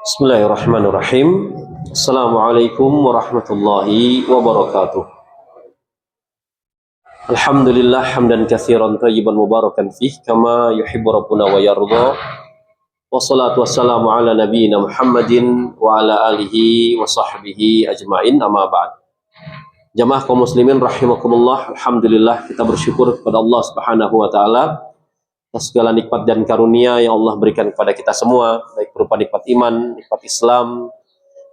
Bismillahirrahmanirrahim. Assalamualaikum warahmatullahi wabarakatuh. Alhamdulillah hamdan katsiran thayyiban mubarakan fih kama yuhibbu rabbuna wa yarda. Wassalatu wassalamu ala nabiyyina Muhammadin wa ala alihi wa sahbihi ajmain, amma ba'd. Jamaah kaum muslimin rahimakumullah, alhamdulillah kita bersyukur kepada Allah Subhanahu wa taala atas segala nikmat dan karunia yang Allah berikan kepada kita semua, baik berupa nikmat iman, nikmat Islam,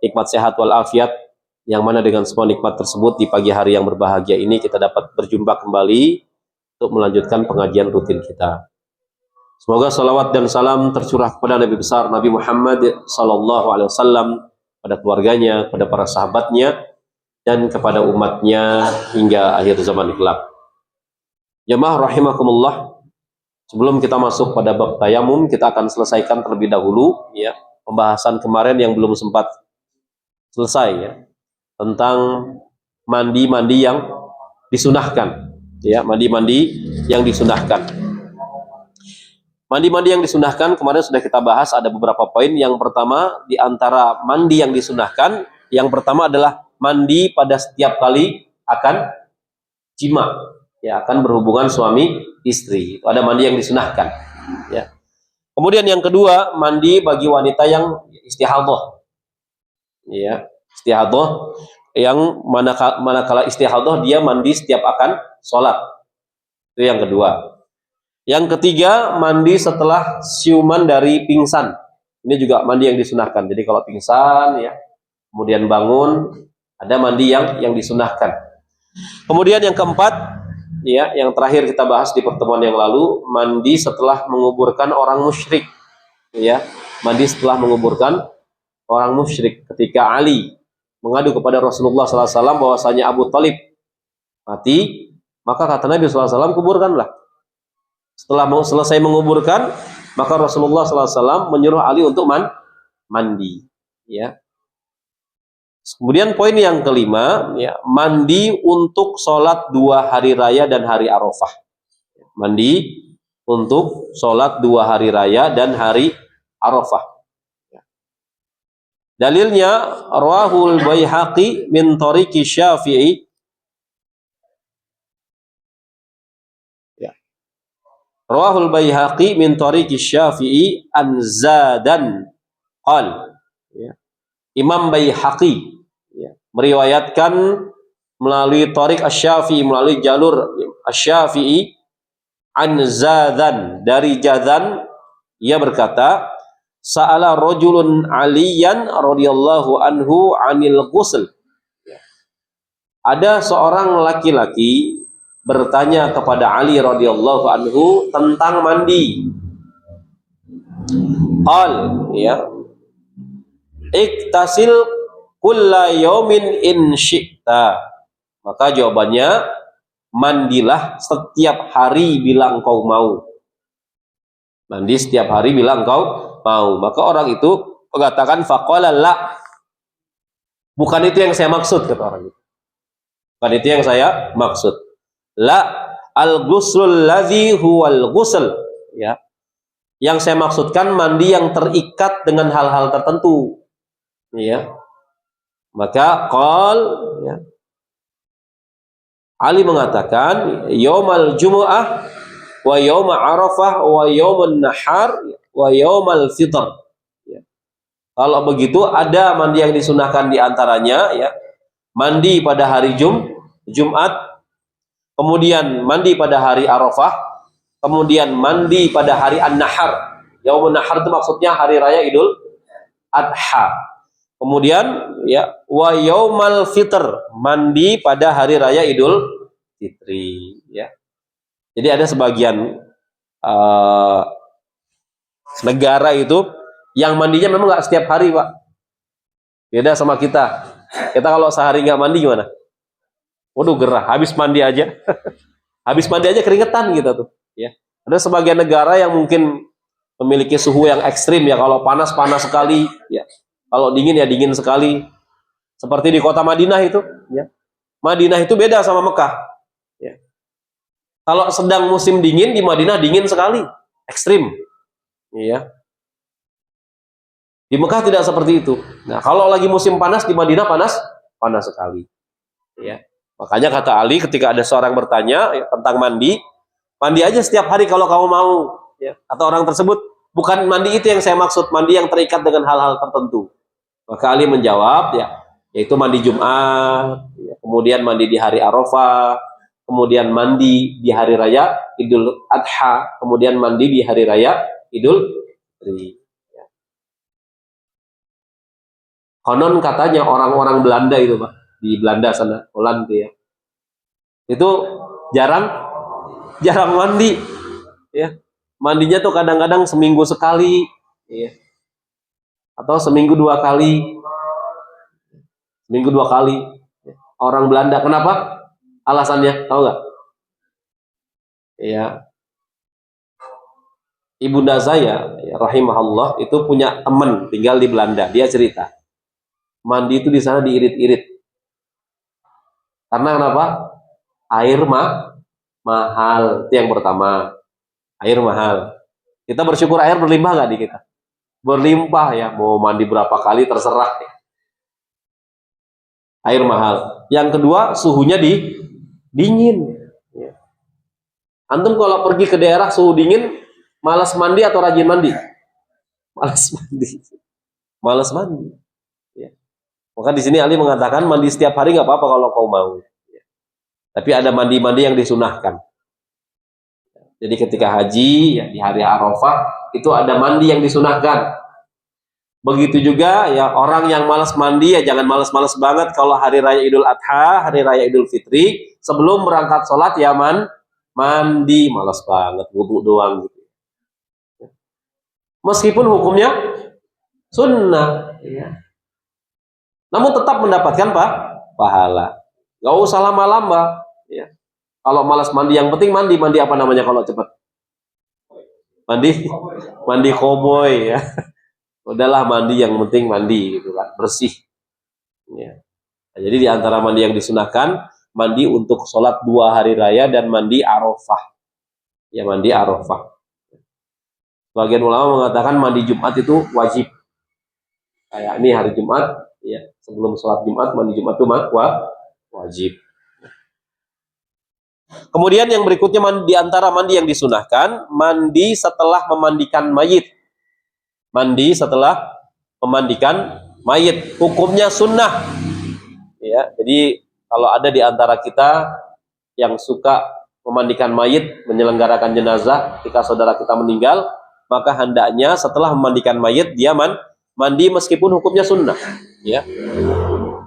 nikmat sehat walafiat, yang mana dengan semua nikmat tersebut di pagi hari yang berbahagia ini kita dapat berjumpa kembali untuk melanjutkan pengajian rutin kita. Semoga salawat dan salam tercurah kepada Nabi besar Nabi Muhammad sallallahu alaihi wasallam, pada keluarganya, kepada para sahabatnya, dan kepada umatnya hingga akhir zaman kelak. Jamaah rahimakumullah, sebelum kita masuk pada bab tayamum, kita akan selesaikan terlebih dahulu ya pembahasan kemarin yang belum sempat selesai ya, tentang mandi-mandi yang disunahkan ya, mandi-mandi yang disunahkan. Mandi-mandi yang disunahkan kemarin sudah kita bahas, ada beberapa poin. Yang pertama, di antara mandi yang disunahkan, yang pertama adalah mandi pada setiap kali akan jima, ya, akan berhubungan suami istri. Itu ada mandi yang disunahkan ya. Kemudian yang kedua, mandi bagi wanita yang istihadhah ya, istihadhah yang manakala istihadhah dia mandi setiap akan sholat. Itu yang kedua. Yang ketiga, mandi setelah siuman dari pingsan. Ini juga mandi yang disunahkan. Jadi kalau pingsan ya, kemudian bangun, ada mandi yang disunahkan. Kemudian yang keempat ya, yang terakhir kita bahas di pertemuan yang lalu, mandi setelah menguburkan orang musyrik ya, mandi setelah menguburkan orang musyrik. Ketika Ali mengadu kepada Rasulullah SAW bahwasanya Abu Thalib mati, maka kata Nabi SAW, kuburkanlah. Setelah selesai menguburkan, maka Rasulullah SAW menyuruh Ali untuk mandi ya. Kemudian poin yang kelima ya, mandi untuk sholat 2 hari raya dan hari Arafah. Mandi untuk sholat 2 hari raya dan hari Arafah. Dalilnya rawahul Baihaqi min tariqi Syafi'i ya. Rawahul Baihaqi min tariqi Syafi'i an Zadan qal ya. Imam Baihaqi ya, meriwayatkan melalui tariq Asy-Syafi'i, melalui jalur Asy-Syafi'i an Zadan, dari Jazan, ia berkata, sa'ala rajulun Aliyan radhiyallahu anhu 'anil ghusl. Ada seorang laki-laki bertanya kepada Ali radhiyallahu anhu tentang mandi. Qal ya, iktasil kulla yaumin in syi'ta. Maka jawabannya, mandilah setiap hari bila engkau mau. Mandi setiap hari bila engkau mau. Maka orang itu mengatakan, faqala la, bukan itu yang saya maksud, kata orang itu. Bukan itu yang saya maksud. La al-ghuslul ladzi huwal ghusl ya. Yang saya maksudkan mandi yang terikat dengan hal-hal tertentu ya. Maka qal ya, Ali mengatakan, yaumal jumu'ah wa yauma arafah wa yaumun nahar wa yaumal fitr ya. Kalau begitu ada mandi yang disunahkan di antaranya ya, mandi pada hari Jumat, kemudian mandi pada hari Arafah, kemudian mandi pada hari An-Nahar. Yaumun Nahar itu maksudnya hari raya Idul Adha. Kemudian ya, wa yaumal fitr, mandi pada hari raya Idul Fitri ya. Jadi ada sebagian negara itu yang mandinya memang nggak setiap hari, Pak. Beda sama kita. Kita kalau sehari nggak mandi gimana? Waduh, gerah. Habis mandi aja, habis mandi aja keringetan gitu tuh. Ya. Ada sebagian negara yang mungkin memiliki suhu yang ekstrim ya. Kalau panas sekali, ya. Kalau dingin ya dingin sekali. Seperti di kota Madinah itu, ya. Madinah itu beda sama Mekah. Ya. Kalau sedang musim dingin di Madinah dingin sekali, ekstrim. Ya. Di Mekah tidak seperti itu. Nah, kalau lagi musim panas di Madinah panas sekali. Ya. Makanya kata Ali ketika ada seorang bertanya ya, tentang mandi, mandi aja setiap hari kalau kamu mau. Ya. Atau orang tersebut, bukan mandi itu yang saya maksud, mandi yang terikat dengan hal-hal tertentu. Maka Ali menjawab, ya, yaitu mandi Jumat, ya, kemudian mandi di hari Arafah, kemudian mandi di hari raya Idul Adha, kemudian mandi di hari raya Idul Fitri. Konon katanya orang-orang Belanda itu, Pak, di Belanda sana, Holland ya, itu jarang jarang mandi, ya. Mandinya tuh kadang-kadang seminggu sekali, ya. Atau seminggu dua kali. Orang Belanda, kenapa? Alasannya, tahu nggak? Ya, ibunda saya, ya, rahimahullah, itu punya teman tinggal di Belanda. Dia cerita, mandi itu di sana diirit-irit. Karena kenapa? Air mahal. Itu yang pertama. Air mahal. Kita bersyukur air berlimpah nggak di kita? Berlimpah ya. Mau mandi berapa kali terserah. Ya. Air mahal. Yang kedua, suhunya dingin. Ya. Antum kalau pergi ke daerah suhu dingin, malas mandi atau rajin mandi? Malas mandi. Malas mandi. Ya. Maka di sini Ali mengatakan mandi setiap hari nggak apa-apa kalau kau mau. Ya. Tapi ada mandi-mandi yang disunahkan. Jadi ketika haji, ya, di hari Arafah itu ada mandi yang disunahkan. Begitu juga ya orang yang malas mandi ya jangan malas-malas banget kalau hari raya Idul Adha, hari raya Idul Fitri sebelum berangkat sholat ya mandi malas banget wudhu doang gitu. Meskipun hukumnya sunnah, ya. Namun tetap mendapatkan pahala. Gak usah lama-lama, ya. Kalau malas mandi, yang penting mandi apa namanya kalau cepat? Mandi koboi ya. Udahlah mandi yang penting mandi gitu kan, bersih. Ya. Nah, jadi di antara mandi yang disunahkan, mandi untuk sholat 2 hari raya dan mandi Arafah. Ya mandi Arafah. Sebagian ulama mengatakan mandi Jumat itu wajib. Kayak ini hari Jumat, ya sebelum sholat Jumat mandi Jumat itu wajib. Kemudian yang berikutnya di antara mandi yang disunahkan, mandi setelah memandikan mayit. Mandi setelah memandikan mayit, hukumnya sunnah. Ya, jadi kalau ada di antara kita yang suka memandikan mayit, menyelenggarakan jenazah ketika saudara kita meninggal, maka hendaknya setelah memandikan mayit dia mandi meskipun hukumnya sunnah. Ya.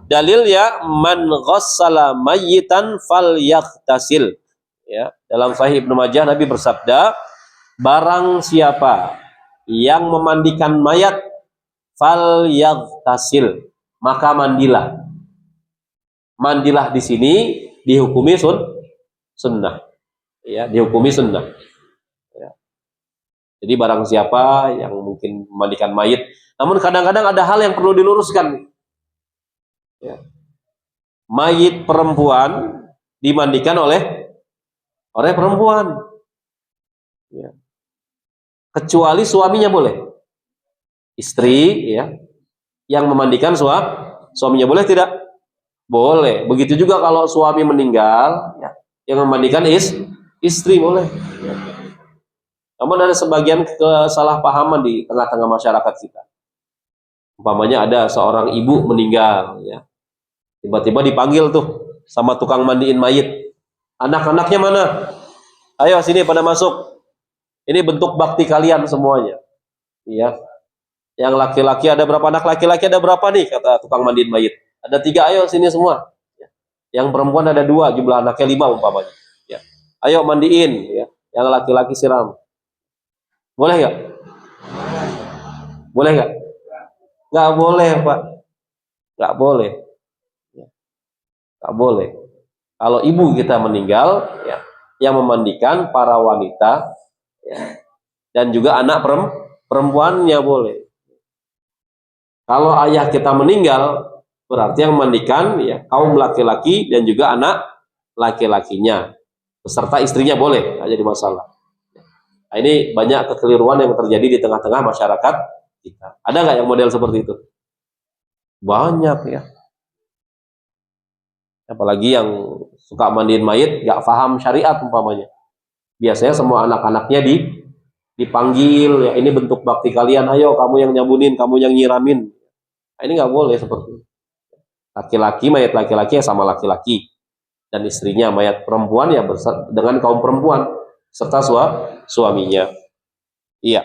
Dalil ya man ghassala mayyitan falyaghtasil. Ya, dalam Sahih Ibnu Majah Nabi bersabda, barang siapa yang memandikan mayat falyaghtasil, maka mandilah. Mandilah di sini dihukumi sunnah. Ya, dihukumi sunnah. Ya. Jadi barang siapa yang mungkin memandikan mayit, namun kadang-kadang ada hal yang perlu diluruskan. Ya. Mayit perempuan dimandikan oleh perempuan, ya. Kecuali suaminya boleh. Istri, ya, yang memandikan suaminya boleh tidak? Boleh. Begitu juga kalau suami meninggal, ya, yang memandikan istri boleh. Ya. Namun ada sebagian kesalahpahaman di tengah-tengah masyarakat kita. Umpamanya ada seorang ibu meninggal, ya. Tiba-tiba dipanggil tuh sama tukang mandiin mayit. Anak-anaknya mana? Ayo sini pada masuk. Ini bentuk bakti kalian semuanya. Iya. Yang laki-laki ada berapa anak laki-laki ada berapa nih? Kata tukang mandiin mayit. Ada 3, ayo sini semua. Yang perempuan ada 2, jumlah anaknya 5 umpamanya. Ya. Ayo mandiin. Ya. Yang laki-laki siram. Boleh nggak? Boleh nggak? Nggak boleh, Pak. Nggak boleh. Nggak boleh. Kalau ibu kita meninggal, ya, yang memandikan para wanita, ya, dan juga anak perempuannya boleh. Kalau ayah kita meninggal, berarti yang mandikan ya kaum laki-laki dan juga anak laki-lakinya beserta istrinya boleh, nggak jadi masalah. Nah, ini banyak kekeliruan yang terjadi di tengah-tengah masyarakat kita. Ada nggak yang model seperti itu? Banyak ya. Apalagi yang suka mandiin mayit, nggak paham syariat umpamanya. Biasanya semua anak-anaknya dipanggil, ya ini bentuk bakti kalian, ayo kamu yang nyabunin, kamu yang nyiramin. Nah, ini nggak boleh seperti itu. Laki-laki, mayat laki-laki ya sama laki-laki, dan istrinya mayat perempuan ya dengan kaum perempuan serta suaminya. Iya.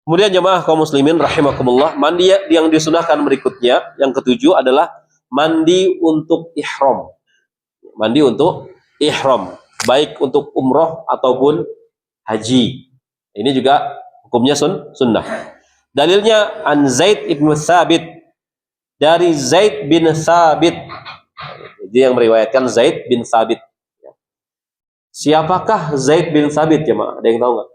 Kemudian jemaah kaum muslimin rahimakumullah, mandi yang disunahkan berikutnya yang ketujuh adalah mandi untuk ihram. Mandi untuk ihram, baik untuk umroh ataupun haji. Ini juga hukumnya sunnah. Dalilnya an Zaid ibn Thabit, dari Zaid bin Thabit. Dia yang meriwayatkan Zaid bin Thabit. Siapakah Zaid bin Thabit, jemaah? Ada yang tahu nggak?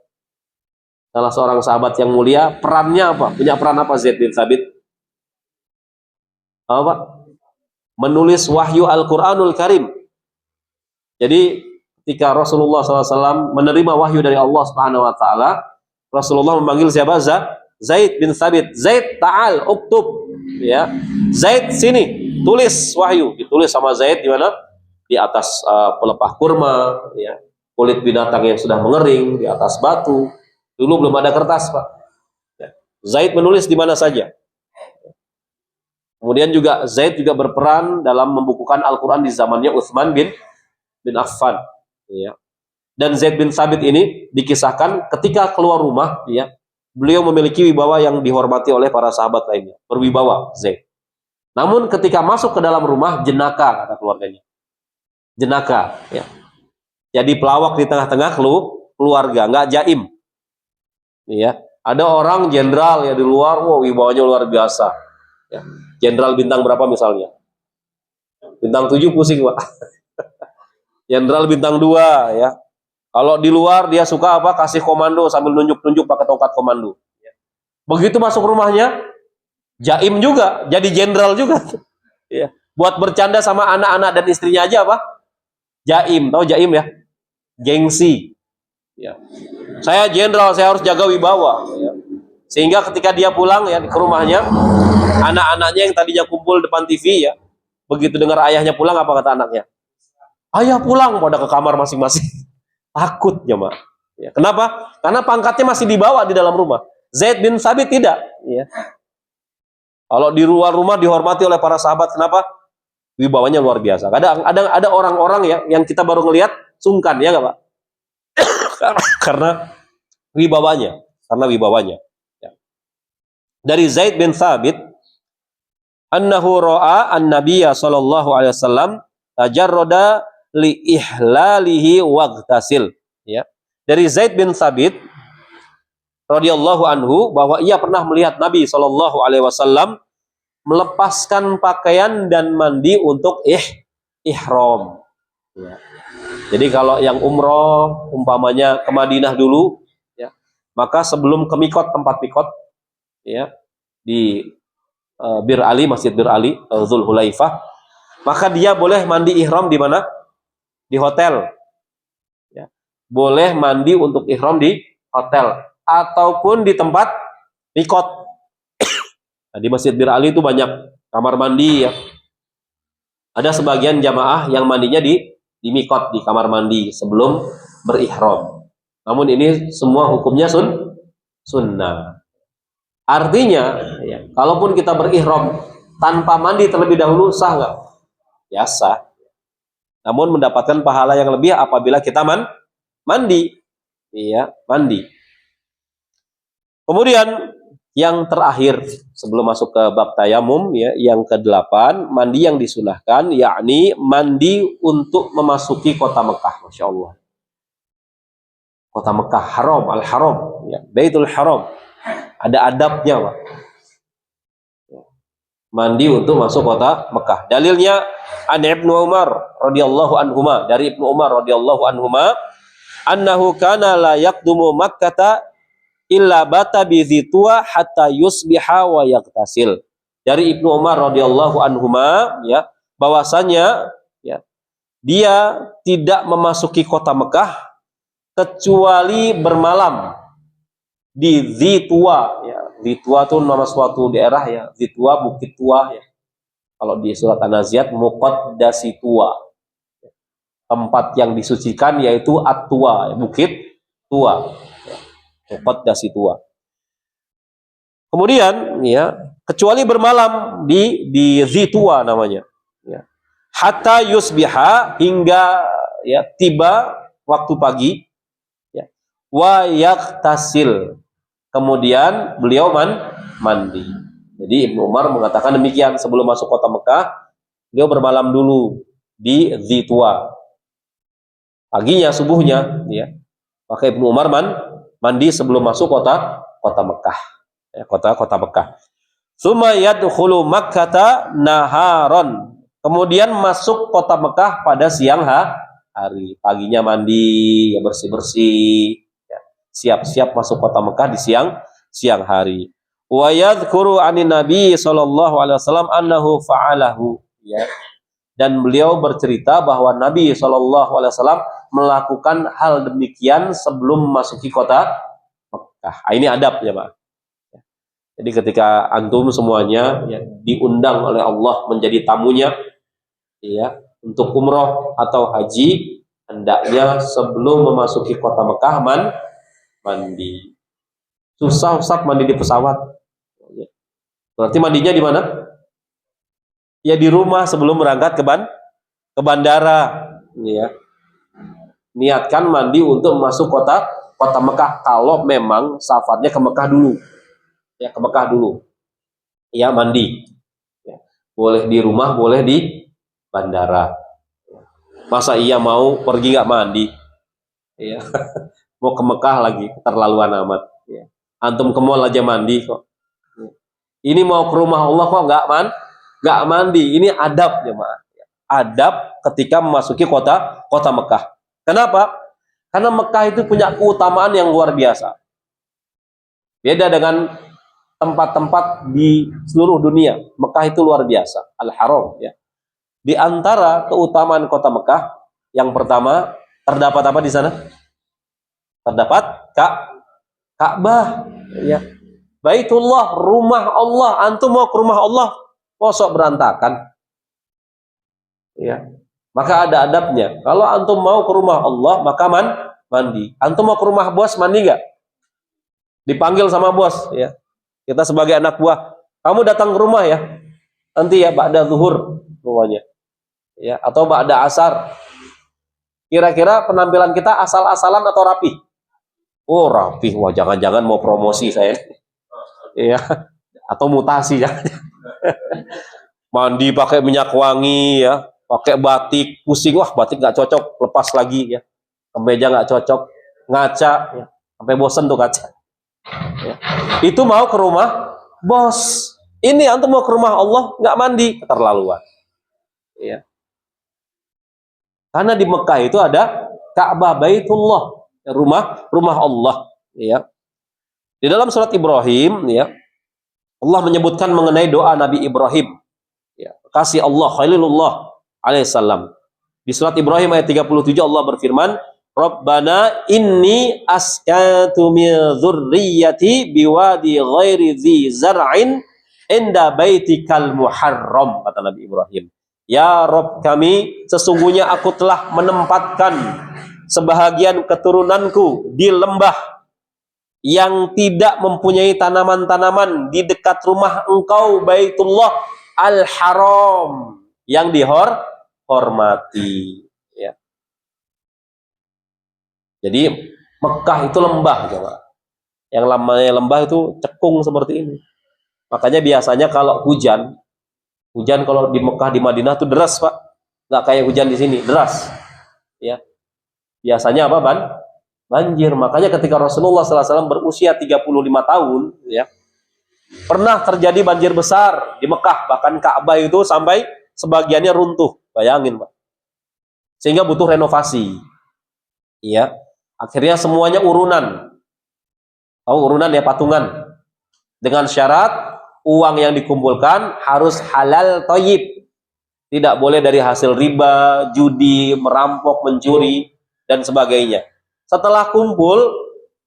Salah seorang sahabat yang mulia. Perannya apa? Punya peran apa Zaid bin Thabit? Apa? Menulis wahyu Al-Quranul Karim. Jadi ketika Rasulullah SAW menerima wahyu dari Allah Subhanahu Wa Taala, Rasulullah memanggil siapa? Zaid bin Thabit. Zaid, ta'al, uktub. Ya, Zaid sini, tulis wahyu. Ditulis sama Zaid di mana? Di atas pelepah kurma, ya, kulit binatang yang sudah mengering, di atas batu. Dulu belum ada kertas, Pak. Ya. Zaid menulis di mana saja. Kemudian juga Zaid juga berperan dalam membukukan Al-Quran di zamannya Utsman bin Affan. Ya. Dan Zaid bin Thabit ini dikisahkan ketika keluar rumah, ya, beliau memiliki wibawa yang dihormati oleh para sahabat lainnya. Berwibawa Zaid. Namun ketika masuk ke dalam rumah, jenaka, kata keluarganya. Jenaka. Ya. Jadi pelawak di tengah-tengah keluarga, nggak jaim. Ya. Ada orang jenderal ya di luar, wow, wibawanya luar biasa. Ya. Jenderal bintang berapa misalnya? Bintang 7 pusing, Pak. Jenderal bintang 2, ya. Kalau di luar dia suka apa? Kasih komando sambil nunjuk-nunjuk pakai tongkat komando. Begitu masuk rumahnya, jaim juga, jadi jenderal juga. Ya. Buat bercanda sama anak-anak dan istrinya aja apa? Jaim, tahu jaim ya? Gengsi. Ya. Saya jenderal, saya harus jaga wibawa. Ya. Sehingga ketika dia pulang ya ke rumahnya, anak-anaknya yang tadinya kumpul depan TV ya, begitu dengar ayahnya pulang, apa kata anaknya? Ayah pulang, pada ke kamar masing-masing. Takut jemaah. Ya, kenapa? Karena pangkatnya masih dibawa di dalam rumah. Zaid bin Thabit tidak. Ya. Kalau di luar rumah dihormati oleh para sahabat, kenapa? Wibawanya luar biasa. Ada orang-orang ya yang kita baru ngelihat sungkan ya nggak Pak? Karena wibawanya, Ya. Dari Zaid bin Thabit, annahu ra'a an-nabiyya sallallahu alaihi wasallam tajarrada li ihlalihi waqtasil, ya. Dari Zaid bin Thabit radhiyallahu anhu bahwa ia pernah melihat Nabi sallallahu alaihi wasallam melepaskan pakaian dan mandi untuk ihram. Ya. Jadi kalau yang umroh umpamanya ke Madinah dulu, ya, maka sebelum ke mikot, tempat mikot, ya, di Bir Ali, Masjid Bir Ali, Dzulhulaifah, maka dia boleh mandi ihram di mana? Di hotel. Ya. Boleh mandi untuk ihram di hotel ataupun di tempat mikot. Nah, di Masjid Bir Ali itu banyak kamar mandi ya. Ada sebagian jamaah yang mandinya di mikot, di kamar mandi sebelum berihram. Namun ini semua hukumnya sunnah. Artinya, ya, kalaupun kita berihram tanpa mandi terlebih dahulu, sah nggak? Ya sah. Namun mendapatkan pahala yang lebih apabila kita mandi. Iya, mandi. Kemudian yang terakhir sebelum masuk ke bab tayamum, ya, yang ke-8, mandi yang disunahkan, yakni mandi untuk memasuki kota Mekah. Masya Allah. Kota Mekah, haram, al-haram, ya, Baitul Haram. Ada adabnya, Pak. Mandi untuk masuk kota Mekah. Dalilnya an Ibnu Umar radhiyallahu anhuma, dari Ibnu Umar radhiyallahu anhuma, annahu kana la yaqdumu Makkah illa bata bi dzituwa hatta yusbiha wa yaghtasil. Dari Ibnu Umar radhiyallahu anhuma, ya, bahwasanya, ya, dia tidak memasuki kota Mekah kecuali bermalam di Dzituwa, ya. Dzituwa itu nama suatu daerah, ya. Dzituwa, Bukit Tua, ya. Kalau di surat An-Naziat, Muqaddasi Tua, tempat yang disucikan, yaitu At-Tua, Bukit Tua, ya. Muqaddasi Tua. Kemudian, ya, kecuali bermalam di Dzituwa namanya, ya. Hatta yusbiha, hingga, ya, tiba waktu pagi, ya. Wa yaktasil, kemudian beliau mandi. Jadi Ibnu Umar mengatakan demikian, sebelum masuk kota Mekah beliau bermalam dulu di Dzituwa. Paginya, subuhnya, ya, maka Ibnu Umar mandi sebelum masuk kota Mekah, ya, kota Mekah. Summa yadkhulu Makkata naharon, kemudian masuk kota Mekah pada siang hari. Paginya mandi, ya, bersih-bersih, ya, siap-siap masuk kota Mekah di siang hari. Wa yadhkuru anin Nabi sallallahu alaihi wasallam annahu fa'alahu, ya. Dan beliau bercerita bahwa Nabi sallallahu alaihi wasallam melakukan hal demikian sebelum memasuki kota Mekah. Ini adab, ya, Pak. Jadi ketika antum semuanya, ya, diundang oleh Allah menjadi tamunya, ya, untuk umroh atau haji, hendaknya sebelum memasuki kota Mekah mandi. Susah Ustaz mandi di pesawat. Berarti mandinya di mana? Ya di rumah sebelum berangkat ke bandara, ya. Niatkan mandi untuk masuk kota Mekah kalau memang safarnya ke Mekah dulu. Ya, ke Mekah dulu. Ya, mandi. Ya. Boleh di rumah, boleh di bandara. Masa iya mau pergi nggak mandi? Ya. Mau ke Mekah lagi, keterlaluan amat. Ya. Antum ke mall aja mandi kok. Ini mau ke rumah Allah kok nggak mandi. Ini adab, ya, Mas. Adab ketika memasuki kota Mekah. Kenapa? Karena Mekah itu punya keutamaan yang luar biasa. Beda dengan tempat-tempat di seluruh dunia. Mekah itu luar biasa, Al-Haram, ya. Di antara keutamaan kota Mekah, yang pertama, terdapat apa di sana? Terdapat Ka'bah, ya. Baitullah, rumah Allah. Antum mau ke rumah Allah, kosok berantakan, ya. Maka ada adabnya. Kalau antum mau ke rumah Allah, maka mandi. Antum mau ke rumah bos, mandi nggak? Dipanggil sama bos, ya. Kita sebagai anak buah, kamu datang ke rumah, ya. Nanti, ya, ba'da zuhur rumahnya, ya, atau ba'da asar. Kira-kira penampilan kita asal-asalan atau rapi? Oh, rapi. Wah, jangan-jangan mau promosi saya. Ya, atau mutasi, ya. Mandi pakai minyak wangi, ya, pakai batik, pusing, wah batik nggak cocok, lepas lagi, ya. Kemeja nggak cocok, ngaca, ya. Sampai bosen tuh kaca. Ya. Itu mau ke rumah bos. Ini antum mau ke rumah Allah nggak mandi, keterlaluan. Ya. Karena di Mekah itu ada Ka'bah, Baitullah, rumah Allah. Ya. Di dalam surat Ibrahim, ya, Allah menyebutkan mengenai doa Nabi Ibrahim, ya, kasih Allah Khalilullah alaihissalam. Di surat Ibrahim ayat 37 Allah berfirman, Rabbana inni askantu min dzurriyyati biwadi ghairi dzi zar'in inda baitikal muharram, kata Nabi Ibrahim. Ya Rabb kami, sesungguhnya aku telah menempatkan sebahagian keturunanku di lembah yang tidak mempunyai tanaman-tanaman di dekat rumah engkau Baitullah Al-Haram yang dihormati. Jadi Mekah itu lembah, coba. Yang namanya lembah itu cekung seperti ini. Makanya biasanya kalau hujan kalau di Mekah, di Madinah tuh deras, Pak. Nggak kayak hujan di sini, deras. Ya. Biasanya apa, banjir. Makanya ketika Rasulullah SAW berusia 35 tahun, ya, pernah terjadi banjir besar di Mekah. Bahkan Ka'bah itu sampai sebagiannya runtuh. Bayangin, Pak. Sehingga butuh renovasi. Ya. Akhirnya semuanya urunan. Tahu urunan ya, patungan. Dengan syarat uang yang dikumpulkan harus halal thayyib. Tidak boleh dari hasil riba, judi, merampok, mencuri, dan sebagainya. Setelah kumpul,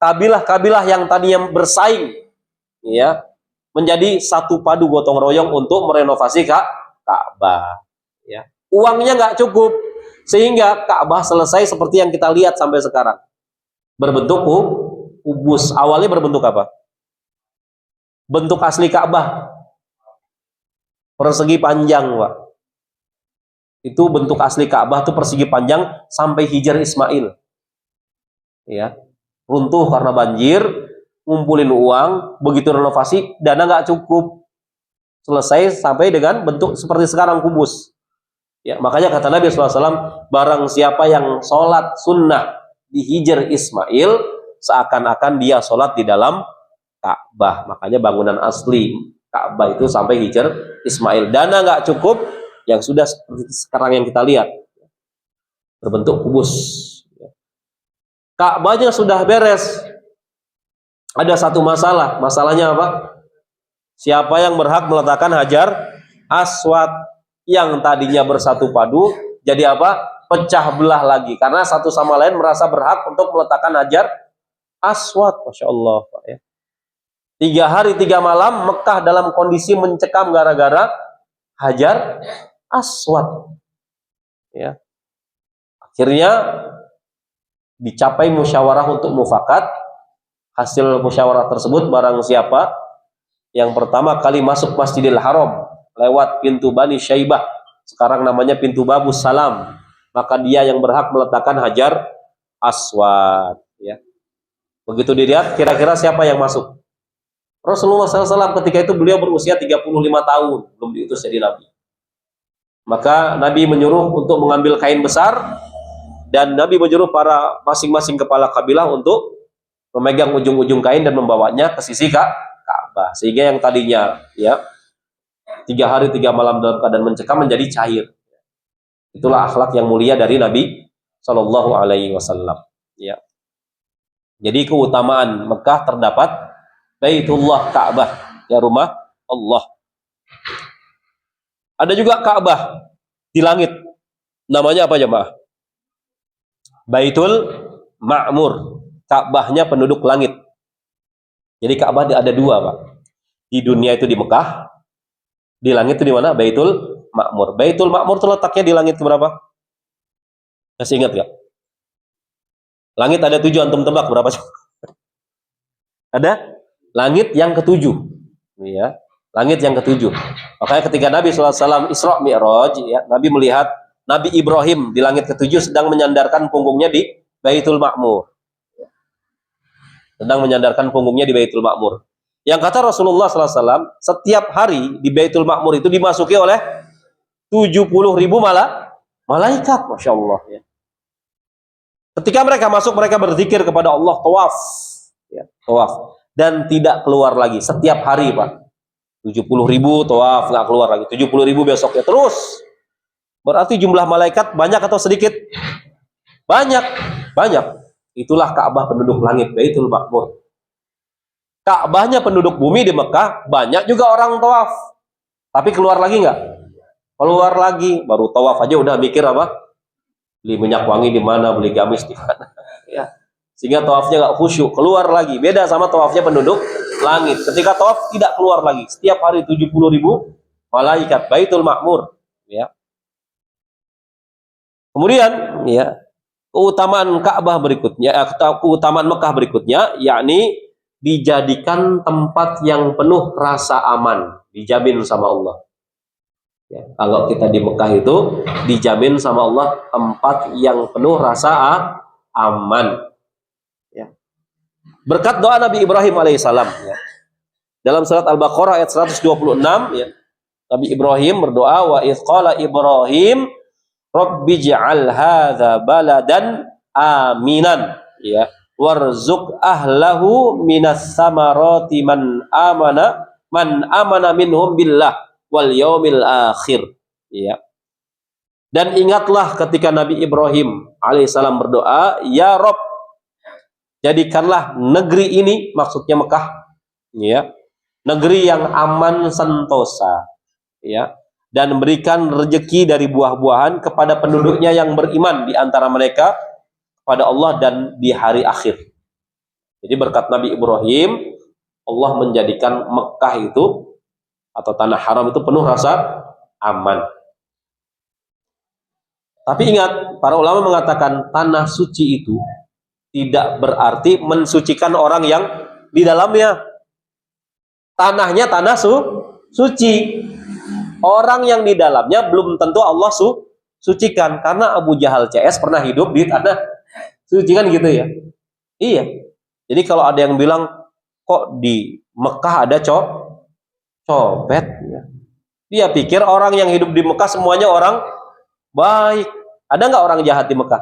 kabilah-kabilah yang tadinya bersaing, ya, menjadi satu padu gotong royong untuk merenovasi Ka'bah. Ya. Uangnya nggak cukup, sehingga Ka'bah selesai seperti yang kita lihat sampai sekarang. Berbentuk kubus. Awalnya berbentuk apa? Bentuk asli Ka'bah persegi panjang, Pak. Itu bentuk asli Ka'bah tuh persegi panjang sampai Hijr Ismail. Ya. Runtuh karena banjir, ngumpulin uang, begitu renovasi, dana nggak cukup. Selesai sampai dengan bentuk seperti sekarang, kubus. Ya, makanya kata Nabi SAW, barang siapa yang sholat sunnah di Hijr Ismail, seakan-akan dia sholat di dalam Ka'bah. Makanya bangunan asli Ka'bah itu sampai Hijr Ismail. Dana nggak cukup, yang sudah seperti sekarang yang kita lihat, berbentuk kubus. Ka'bahnya sudah beres. Ada satu masalah. Masalahnya apa? Siapa yang berhak meletakkan Hajar Aswad yang tadinya bersatu padu, jadi apa? Pecah belah lagi. Karena satu sama lain merasa berhak untuk meletakkan Hajar Aswad. Masya Allah, Pak, ya. 3 hari 3 malam Mekah dalam kondisi mencekam gara-gara Hajar Aswad. Ya. Akhirnya dicapai musyawarah untuk mufakat. Hasil musyawarah tersebut, barang siapa yang pertama kali masuk Masjidil Haram lewat pintu Bani Syaibah, sekarang namanya pintu Babus Salam, maka dia yang berhak meletakkan Hajar Aswad. Ya. Begitu dilihat, kira-kira siapa yang masuk? Rasulullah SAW ketika itu beliau berusia 35 tahun, belum diutus jadi Nabi. Maka Nabi menyuruh untuk mengambil kain besar, dan Nabi menyuruh para masing-masing kepala kabilah untuk memegang ujung-ujung kain dan membawanya ke sisi Ka'bah, sehingga yang tadinya, ya, 3 hari 3 malam dalam keadaan mencekam menjadi cair. Itulah akhlak yang mulia dari Nabi Shallallahu Alaihi Wasallam. Ya. Jadi keutamaan Mekah terdapat Baitullah, Ka'bah, ya, rumah Allah. Ada juga Ka'bah di langit. Namanya apa, jemaah? Baitul Ma'mur. Ka'bahnya penduduk langit. Jadi Ka'bah ada 2, Pak. Di dunia itu di Mekah, di langit itu di mana? Baitul Ma'mur. Baitul Ma'mur itu letaknya di langit keberapa? Masih ingat gak? Langit ada 7, antum tebak berapa? Ada? Langit yang ke-7. Ya. Langit yang ke-7. Makanya ketika Nabi SAW Isra Mi'raj, ya, Nabi melihat Nabi Ibrahim di langit ke-7 sedang menyandarkan punggungnya di Baitul Ma'mur. Sedang menyandarkan punggungnya di Baitul Ma'mur. Yang kata Rasulullah SAW, setiap hari di Baitul Ma'mur itu dimasuki oleh 70.000 malaikat. Masya Allah. Ya. Ketika mereka masuk, mereka berzikir kepada Allah, tawaf. Ya, tawaf. Dan tidak keluar lagi. Setiap hari, Pak. 70.000 tawaf, nggak keluar lagi. 70.000 besoknya terus. Berarti jumlah malaikat banyak atau sedikit? Banyak. Banyak. Itulah Ka'bah penduduk langit, Baitul Ma'mur. Ka'bahnya penduduk bumi di Mekah, banyak juga orang tawaf. Tapi keluar lagi nggak? Keluar lagi. Baru tawaf aja udah mikir apa? Beli minyak wangi di mana, beli gamis di mana. Ya. Sehingga tawafnya nggak khusyuk. Keluar lagi. Beda sama tawafnya penduduk langit. Ketika tawaf tidak keluar lagi. Setiap hari 70.000 malaikat, Baitul Ma'mur. Ya. Kemudian, ya, keutamaan Ka'bah berikutnya, keutamaan Mekah berikutnya, yakni dijadikan tempat yang penuh rasa aman, dijamin sama Allah. Ya, kalau kita di Mekah itu dijamin sama Allah tempat yang penuh rasa aman. Ya. Berkat doa Nabi Ibrahim alaihissalam. Ya. Dalam surat Al-Baqarah ayat 126, ya, Nabi Ibrahim berdoa, wa idh qala Ibrahim Rabbi ja'al hadza baladan aminan, ya, warzuq ahlahu minas samarati man amana minhum billah wal yaumil akhir. Ya. Dan ingatlah ketika Nabi Ibrahim alaihissalam berdoa, ya Rabb, Jadikanlah negeri ini, maksudnya Mekah, ya, negeri yang aman sentosa, ya, dan berikan rezeki dari buah-buahan kepada penduduknya yang beriman di antara mereka pada Allah dan di hari akhir. Jadi berkat Nabi Ibrahim, Allah menjadikan Mekah itu atau tanah haram itu penuh rasa aman. Tapi ingat, para ulama mengatakan tanah suci itu tidak berarti mensucikan orang yang di dalamnya. Tanahnya tanah suci. Orang yang di dalamnya belum tentu Allah sucikan. Karena Abu Jahal CS pernah hidup di tanah suci, kan gitu ya. Iya. Jadi kalau ada yang bilang, kok di Mekah ada copet, ya, dia pikir orang yang hidup di Mekah semuanya orang baik. Ada nggak orang jahat di Mekah?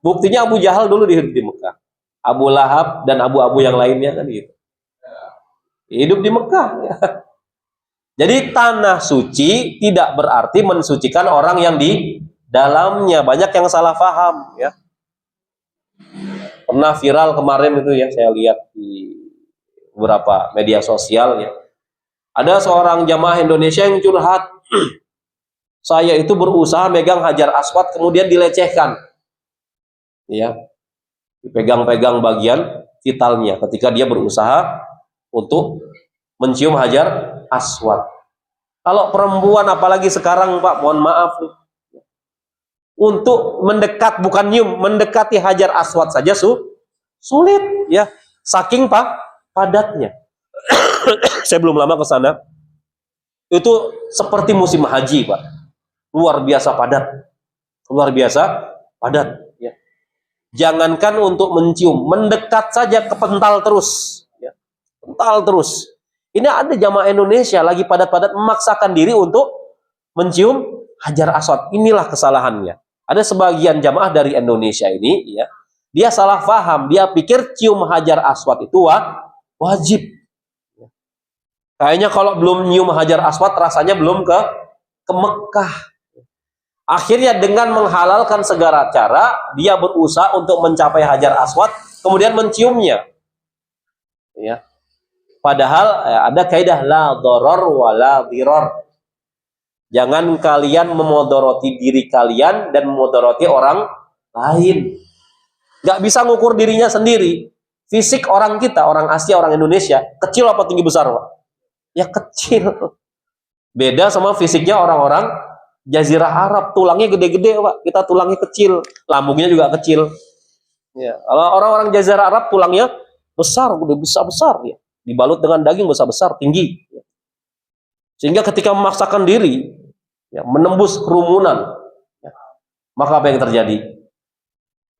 Buktinya Abu Jahal dulu hidup di Mekah. Abu Lahab dan abu-abu yang lainnya kan gitu. Hidup di Mekah. Ya. Jadi tanah suci tidak berarti mensucikan orang yang di dalamnya. Banyak yang salah paham, ya. Pernah viral kemarin itu ya, saya lihat di beberapa media sosial ya. Ada seorang jamaah Indonesia yang curhat. Saya itu berusaha megang Hajar Aswad kemudian dilecehkan. Ya. Dipegang-pegang bagian vitalnya ketika dia berusaha untuk mencium Hajar Aswad. Kalau perempuan apalagi sekarang, Pak, mohon maaf nih. Untuk mendekat, bukan nyium, mendekati Hajar Aswad saja sulit ya. Saking padatnya. Saya belum lama ke sana. Itu seperti musim haji, Pak. Luar biasa padat. Luar biasa padat, ya. Jangankan untuk mencium, mendekat saja kepental terus, ya. Pental terus. Ini ada jamaah Indonesia lagi padat-padat memaksakan diri untuk mencium Hajar Aswad. Inilah kesalahannya. Ada sebagian jamaah dari Indonesia ini, ya, dia salah paham. Dia pikir cium Hajar Aswad itu wajib. Kayaknya kalau belum nyium Hajar Aswad rasanya belum ke Mekah. Akhirnya dengan menghalalkan segala cara, dia berusaha untuk mencapai Hajar Aswad, kemudian menciumnya. Ya. Padahal ada kaidah la doror wala diror. Jangan kalian memodoroti diri kalian dan memodoroti orang lain. Gak bisa ngukur dirinya sendiri. Fisik orang kita, orang Asia, orang Indonesia, kecil apa tinggi besar, Pak? Ya kecil. Beda sama fisiknya orang-orang Jazirah Arab, tulangnya gede-gede, Pak. Kita tulangnya kecil, lambungnya juga kecil. Ya, kalau orang-orang Jazirah Arab tulangnya besar, udah besar-besar ya. Dibalut dengan daging besar-besar, tinggi. Sehingga ketika memaksakan diri, ya, menembus kerumunan, ya, maka apa yang terjadi?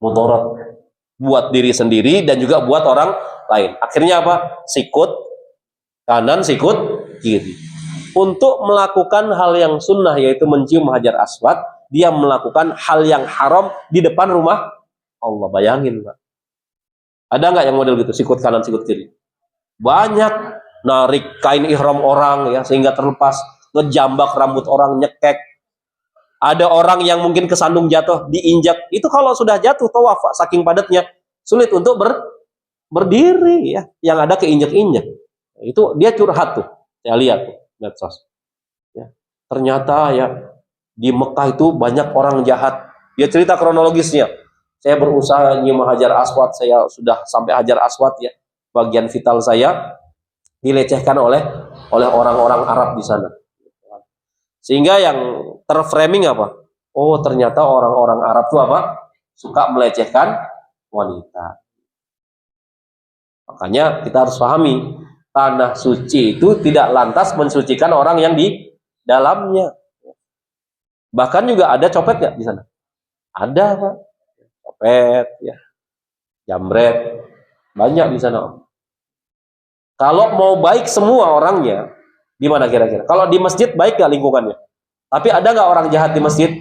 Mudarat buat diri sendiri dan juga buat orang lain. Akhirnya apa? Sikut kanan, sikut kiri. Untuk melakukan hal yang sunnah, yaitu mencium Hajar Aswad, dia melakukan hal yang haram di depan rumah Allah. Bayangin, Pak. Ada nggak yang model gitu? Sikut kanan, sikut kiri. Banyak. Narik kain ihram orang ya sehingga terlepas, ngejambak rambut orang, nyekek. Ada orang yang mungkin kesandung jatuh, diinjak. Itu kalau sudah jatuh tawaf, saking padatnya, sulit untuk berdiri ya. Yang ada keinjek-injek. Itu dia curhat tuh. Saya lihat tuh medsos. Ya. Ternyata ya di Mekah itu banyak orang jahat. Dia cerita kronologisnya. Saya berusaha nyium Hajar Aswad, saya sudah sampai Hajar Aswad ya. Bagian vital saya dilecehkan oleh orang-orang Arab di sana. Sehingga yang terframing apa? Oh, ternyata orang-orang Arab itu apa? Suka melecehkan wanita. Makanya kita harus pahami, tanah suci itu tidak lantas mensucikan orang yang di dalamnya. Bahkan juga ada copet nggak di sana? Ada, Pak. Copet, ya. Jambret. Banyak di sana. Kalau mau baik semua orangnya, di mana kira-kira? Kalau di masjid baik nggak lingkungannya? Tapi ada nggak orang jahat di masjid?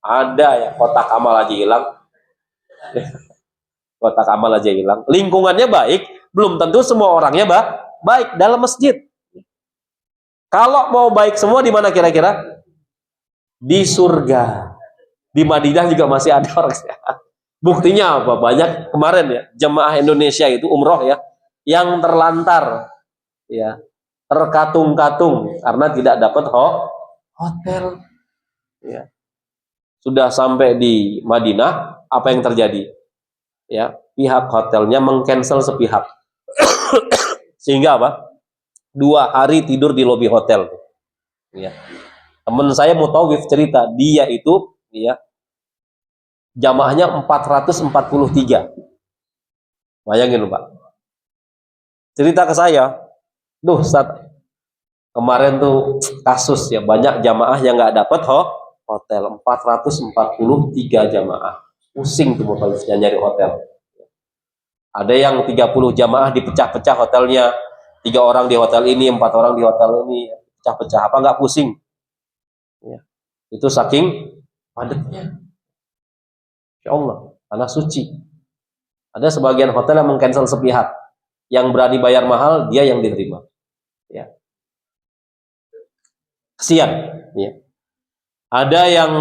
Ada ya, kotak amal aja hilang. Kotak amal aja hilang. Lingkungannya baik, belum tentu semua orangnya baik dalam masjid. Kalau mau baik semua di mana kira-kira? Di surga. Di Madinah juga masih ada orang jahat. Buktinya apa? Banyak kemarin ya jemaah Indonesia itu umroh ya yang terlantar ya, terkatung-katung karena tidak dapat hotel ya. Sudah sampai di Madinah, apa yang terjadi? Ya, pihak hotelnya mengcancel sepihak. Sehingga apa? 2 hari tidur di lobi hotel. Ya. Teman saya Mutawif cerita, dia itu ya jamaahnya 443. Bayangin Pak. Cerita ke saya, duh Ustaz, kemarin tuh kasus ya, banyak jamaah yang nggak dapat hotel, 443 jamaah. Pusing tuh Mutawifnya nyari hotel. Ada yang 30 jamaah dipecah-pecah hotelnya, 3 orang di hotel ini, 4 orang di hotel ini, pecah-pecah. Apa nggak pusing? Ya. Itu saking padatnya. Ya Allah, tanah suci. Ada sebagian hotel yang mengcancel sepihak. Yang berani bayar mahal, dia yang diterima. Ya. Kesian. Ya. Ada yang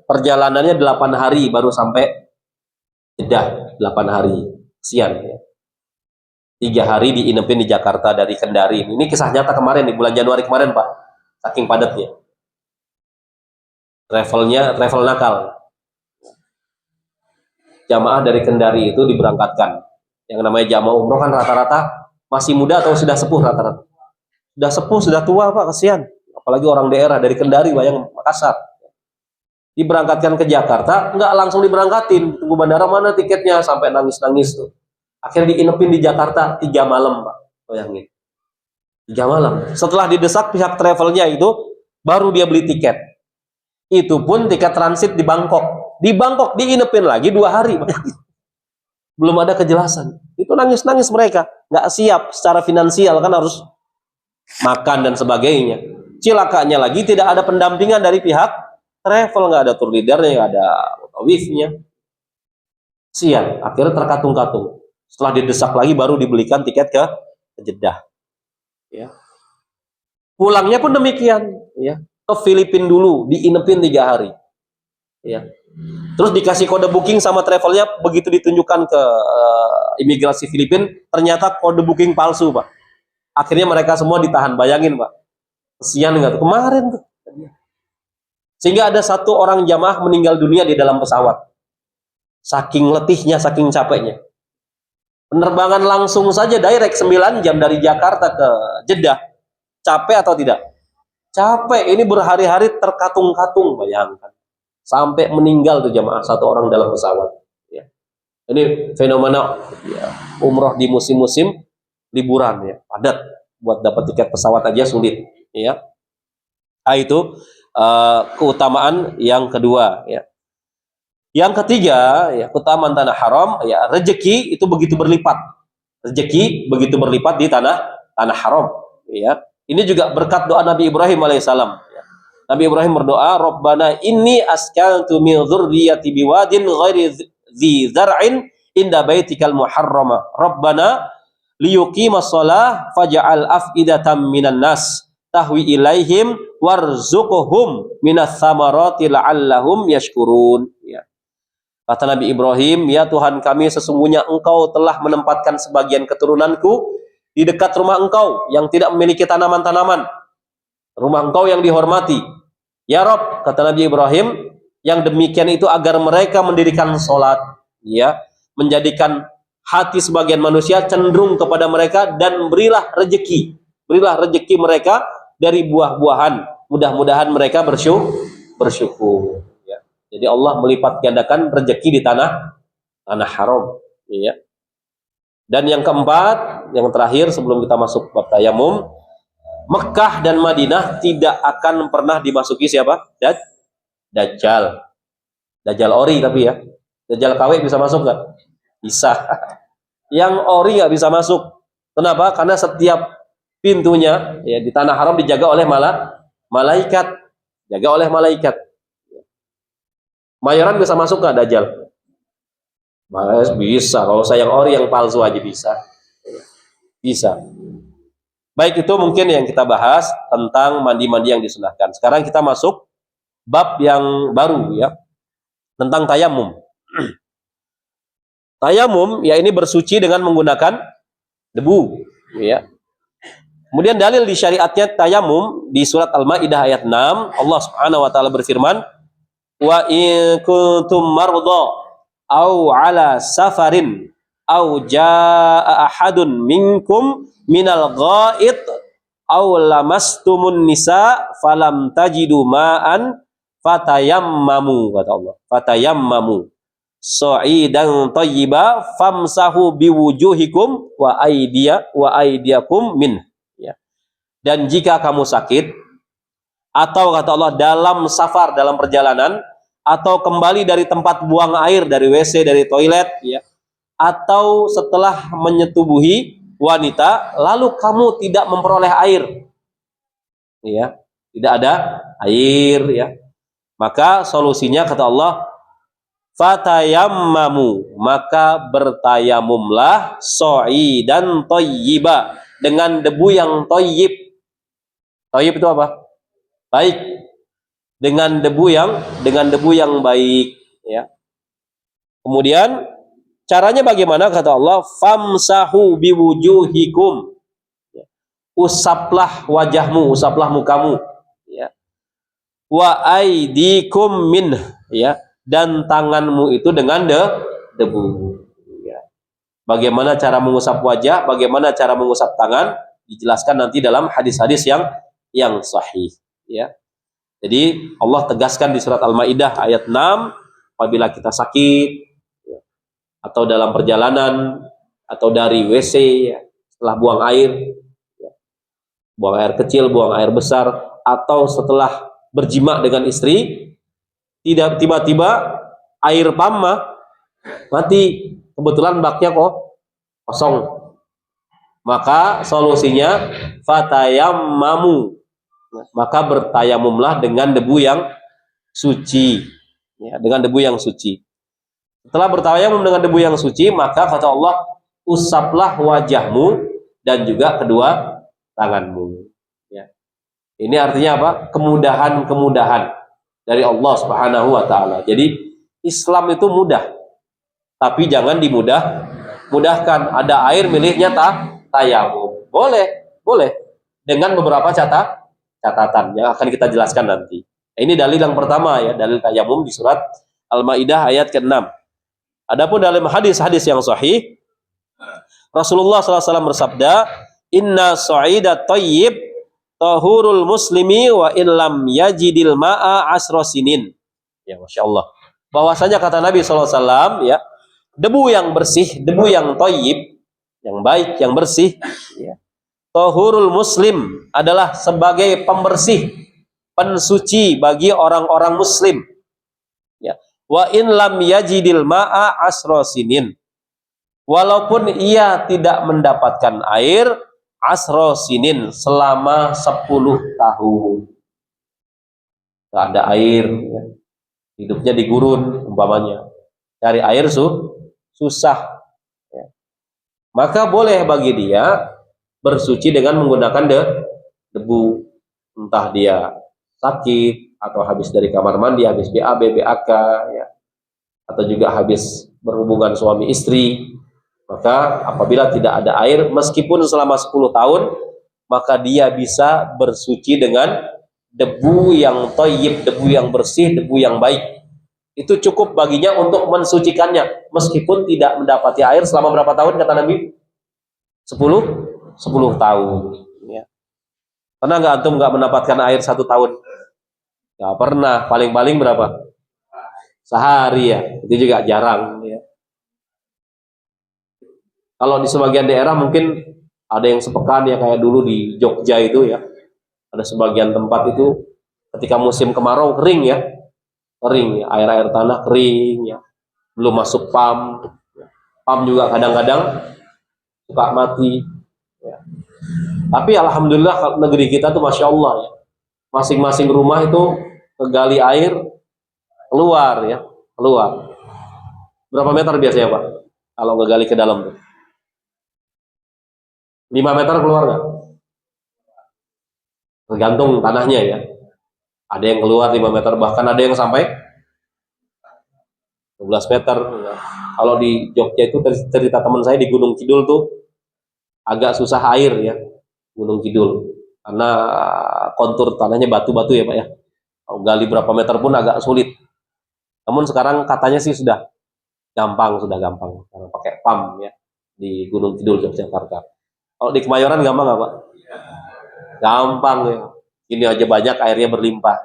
perjalanannya 8 hari baru sampai Jeddah, 8 hari. Kesian. Ya. 3 hari diinepin di Jakarta dari Kendari. Ini kisah nyata kemarin di bulan Januari kemarin Pak. Saking padatnya. Travel nakal. Jamaah dari Kendari itu diberangkatkan. Yang namanya jamaah umroh kan rata-rata masih muda atau sudah sepuh rata-rata. Sudah sepuh, sudah tua Pak, kesian. Apalagi orang daerah dari Kendari, bayang Makassar. Diberangkatkan ke Jakarta, nggak langsung diberangkatin. Tunggu bandara mana tiketnya, sampai nangis-nangis tuh. Akhirnya diinepin di Jakarta 3 malam Pak. Bayangin. 3 malam. Setelah didesak pihak travelnya itu, baru dia beli tiket. Itu pun tiket transit di Bangkok. Di Bangkok diinepin lagi 2 hari. Belum ada kejelasan. Itu nangis-nangis mereka. Nggak siap secara finansial, kan harus makan dan sebagainya. Cilakanya lagi tidak ada pendampingan dari pihak travel, nggak ada tour leadernya, nggak ada wifnya. Sian, akhirnya terkatung-katung. Setelah didesak lagi baru dibelikan tiket ke Jeddah. Ya. Pulangnya pun demikian. Ya. Ke Filipina dulu, diinepin 3 hari. Ya. Terus dikasih kode booking sama travelnya, begitu ditunjukkan ke imigrasi Filipina, ternyata kode booking palsu Pak. Akhirnya mereka semua ditahan, bayangin Pak. Kesian nggak tuh? Kemarin tuh. Sehingga ada 1 orang jamaah meninggal dunia di dalam pesawat. Saking letihnya, saking capeknya. Penerbangan langsung saja direct 9 jam dari Jakarta ke Jeddah. Capek atau tidak? Capek, ini berhari-hari terkatung-katung, bayangkan. Sampai meninggal tuh jamaah 1 orang dalam pesawat. Ya. Ini fenomena ya, umroh di musim-musim liburan ya, padat. Buat dapat tiket pesawat aja sulit. Ya. Nah, itu keutamaan yang kedua. Ya. Yang ketiga, ya, keutamaan tanah haram, ya, rezeki itu begitu berlipat. Rezeki begitu berlipat di tanah haram. Ya. Ini juga berkat doa Nabi Ibrahim alaihissalam. Ya. Nabi Ibrahim berdoa, Rabbana inni askantu min dzurriyyati biwadin ghairi dzi zar'in inda baitikal muharrama. Rabbana liyuqimas shalah faj'al af'idatam minan nas tahwi ilaihim warzuqhum minas samarati la'allahum yashkurun. Ya. Kata Nabi Ibrahim, ya Tuhan kami, sesungguhnya Engkau telah menempatkan sebagian keturunanku di dekat rumah Engkau yang tidak memiliki tanaman-tanaman. Rumah Engkau yang dihormati. Ya Rob, kata Nabi Ibrahim, yang demikian itu agar mereka mendirikan sholat, ya, menjadikan hati sebagian manusia cenderung kepada mereka, dan berilah rezeki mereka dari buah-buahan. Mudah-mudahan mereka bersyukur. Ya. Jadi Allah melipat gandakan rezeki di tanah haram. Ya. Dan yang keempat, yang terakhir sebelum kita masuk bab tayamum, Mekah dan Madinah tidak akan pernah dimasuki siapa? Dajjal. Dajjal ori tapi ya. Dajjal KW bisa masuk nggak? Bisa. Yang ori nggak bisa masuk. Kenapa? Karena setiap pintunya ya di tanah haram dijaga oleh malaikat. Jaga oleh malaikat. Mayoran bisa masuk nggak Dajjal? Bisa. Kalau saya yang ori, yang palsu aja bisa. Bisa. Baik, itu mungkin yang kita bahas tentang mandi-mandi yang disunahkan. Sekarang kita masuk bab yang baru ya, tentang tayamum. Tayamum ya ini bersuci dengan menggunakan debu, ya. Kemudian dalil di syariatnya tayamum di surat Al-Maidah ayat 6, Allah Subhanahu wa taala berfirman, "Wa in kuntum marda au ala safarin au jaa ahadun minkum minal ghaid au lamastumun nisa falam tajidu ma'an fatayammamu," kata Allah. Fatayammamu sa'idan thayyiba famsahu biwujuhikum wa aydiyakum min, ya. Dan jika kamu sakit atau kata Allah dalam safar, dalam perjalanan, atau kembali dari tempat buang air, dari WC, dari toilet, ya, atau setelah menyetubuhi wanita lalu kamu tidak memperoleh air, ya, tidak ada air, ya, maka solusinya kata Allah fatayammamu, maka bertayamumlah dan thayyiba, dengan debu yang thayyib. Thayyib itu apa? Baik. Dengan debu yang baik, ya. Kemudian caranya bagaimana kata Allah? Famsahu biwujuhikum. Usaplah wajahmu, usaplah mukamu, ya. Wa aidikum min, ya, dan tanganmu itu dengan debu, ya. Bagaimana cara mengusap wajah, bagaimana cara mengusap tangan, dijelaskan nanti dalam hadis-hadis yang sahih, ya. Jadi Allah tegaskan di surat Al-Maidah ayat 6, apabila kita sakit, ya, atau dalam perjalanan, atau dari WC, ya, setelah buang air, ya, buang air kecil, buang air besar, atau setelah berjima dengan istri, tidak tiba-tiba air pam mati, kebetulan baknya kosong, maka solusinya fatayammamu, maka bertayamumlah dengan debu yang suci, ya, dengan debu yang suci. Setelah bertayamum dengan debu yang suci, maka kata Allah, usaplah wajahmu dan juga kedua tanganmu, ya. Ini artinya apa? Kemudahan dari Allah Subhanahu wa taala. Jadi Islam itu mudah, tapi jangan dimudahkan. Ada air miliknya tayamum. Boleh dengan beberapa catatan yang akan kita jelaskan nanti. Ini dalil yang pertama, ya, dalil tayamum di surat Al-Maidah ayat ke-6. Adapun dalam hadis-hadis yang sahih, Rasulullah SAW bersabda, "Inna sa'ida thayyib tahurul muslimi wa illam yajidil ma'a asra sinin." Ya, Masya Allah. Bahwasanya kata Nabi SAW, ya, debu yang bersih, debu yang thayyib, yang baik, yang bersih, ya, tahurul muslim adalah sebagai pembersih, pensuci bagi orang-orang muslim, ya. Wa in lam yajidil ma'a asra sinin, walaupun ia tidak mendapatkan air asra sinin, selama 10 tahun. Nggak ada air, ya. Hidupnya di gurun umpamanya, cari air susah, ya. Maka boleh bagi dia bersuci dengan menggunakan debu, entah dia sakit atau habis dari kamar mandi, habis BAB, BAK, ya, atau juga habis berhubungan suami istri. Maka apabila tidak ada air meskipun selama 10 tahun, maka dia bisa bersuci dengan debu yang thayyib, debu yang bersih, debu yang baik. Itu cukup baginya untuk mensucikannya meskipun tidak mendapati air selama berapa tahun kata Nabi? 10 tahun, ya. Pernah nggak antum nggak mendapatkan air 1 tahun? Nggak pernah. Paling-paling berapa? Sehari, ya. Itu juga jarang, ya. Kalau di sebagian daerah mungkin ada yang sepekan, ya, kayak dulu di Jogja itu, ya. Ada sebagian tempat itu ketika musim kemarau kering, ya. Kering, ya. Air-air tanah kering, ya. Belum masuk pam. Pam juga kadang-kadang suka mati, ya. Tapi alhamdulillah negeri kita tuh Masya Allah, ya. Masing-masing rumah itu kegali air keluar, ya. Keluar. Berapa meter biasanya, Pak? Kalau ngegali ke dalam tuh? 5 meter keluar nggak? Tergantung tanahnya, ya. Ada yang keluar 5 meter, bahkan ada yang sampai 12 meter. Ya. Kalau di Jogja itu cerita teman saya di Gunung Kidul tuh agak susah air ya, Gunung Kidul. Karena kontur tanahnya batu-batu ya Pak ya. Kalau gali berapa meter pun agak sulit. Namun sekarang katanya sih sudah gampang. Karena pakai PAM ya di Gunung Kidul Yogyakarta. Kalau di Kemayoran gampang nggak Pak? Gampang ya. Ini aja banyak airnya berlimpah.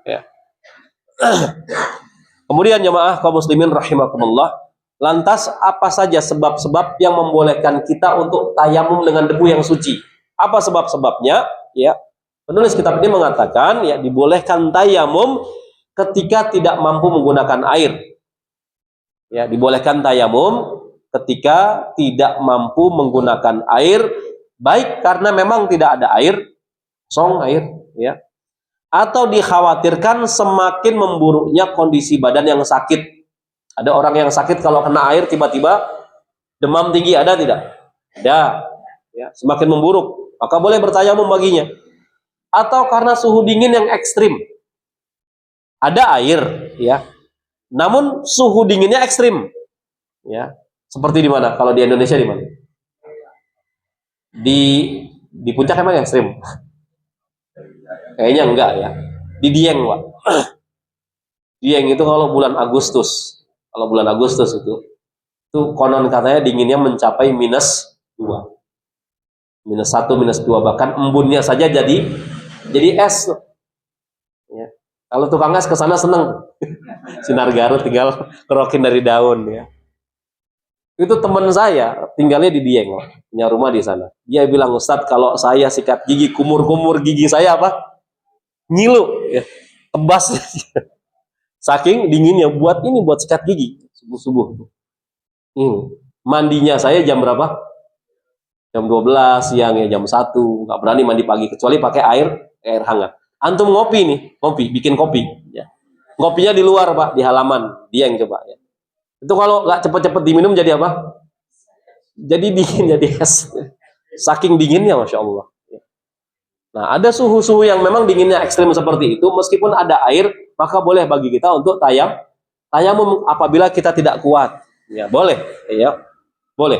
Ya. Kemudian jemaah kaum muslimin rahimakumullah, lantas apa saja sebab-sebab yang membolehkan kita untuk tayamum dengan debu yang suci? Apa sebab-sebabnya? Ya, penulis kitab ini mengatakan ya dibolehkan tayamum ketika tidak mampu menggunakan air. Ya, dibolehkan tayamum ketika tidak mampu menggunakan air, baik karena memang tidak ada air, kosong air, ya, atau dikhawatirkan semakin memburuknya kondisi badan yang sakit. Ada orang yang sakit kalau kena air tiba-tiba demam tinggi, ada tidak? Ada. Ya, semakin memburuk, maka boleh bertayamum baginya. Atau karena suhu dingin yang ekstrim. Ada air, ya. Namun suhu dinginnya ekstrim. Ya. Seperti di mana? Kalau di Indonesia di mana? Di puncak emang ekstrim? Kayaknya enggak ya. Di Dieng, Pak. Dieng itu kalau bulan Agustus. Kalau bulan Agustus itu konon katanya dinginnya mencapai -2. -1, -2, bahkan embunnya saja jadi es. Ya. Kalau tukang es kesana seneng. Sinar Garut tinggal kerokin dari daun ya. Itu teman saya tinggalnya di Dieng, punya rumah di sana. Dia bilang, Ustadz, kalau saya sikat gigi, kumur-kumur gigi saya apa? Ngilu, ya. Tebas. Saking dinginnya, buat sikat gigi subuh-subuh. Mandinya saya jam berapa? Jam 12 siang ya, jam 1. Nggak berani mandi pagi kecuali pakai air hangat. Antum ngopi, bikin kopi. Ya. Ngopinya di luar Pak, di halaman. Dieng coba ya. Itu kalau nggak cepet-cepet diminum jadi apa? Jadi dingin, jadi es. Saking dinginnya, Masya Allah. Nah, ada suhu-suhu yang memang dinginnya ekstrim seperti itu, meskipun ada air, maka boleh bagi kita untuk tayamum apabila kita tidak kuat. Ya, boleh. Ya, boleh.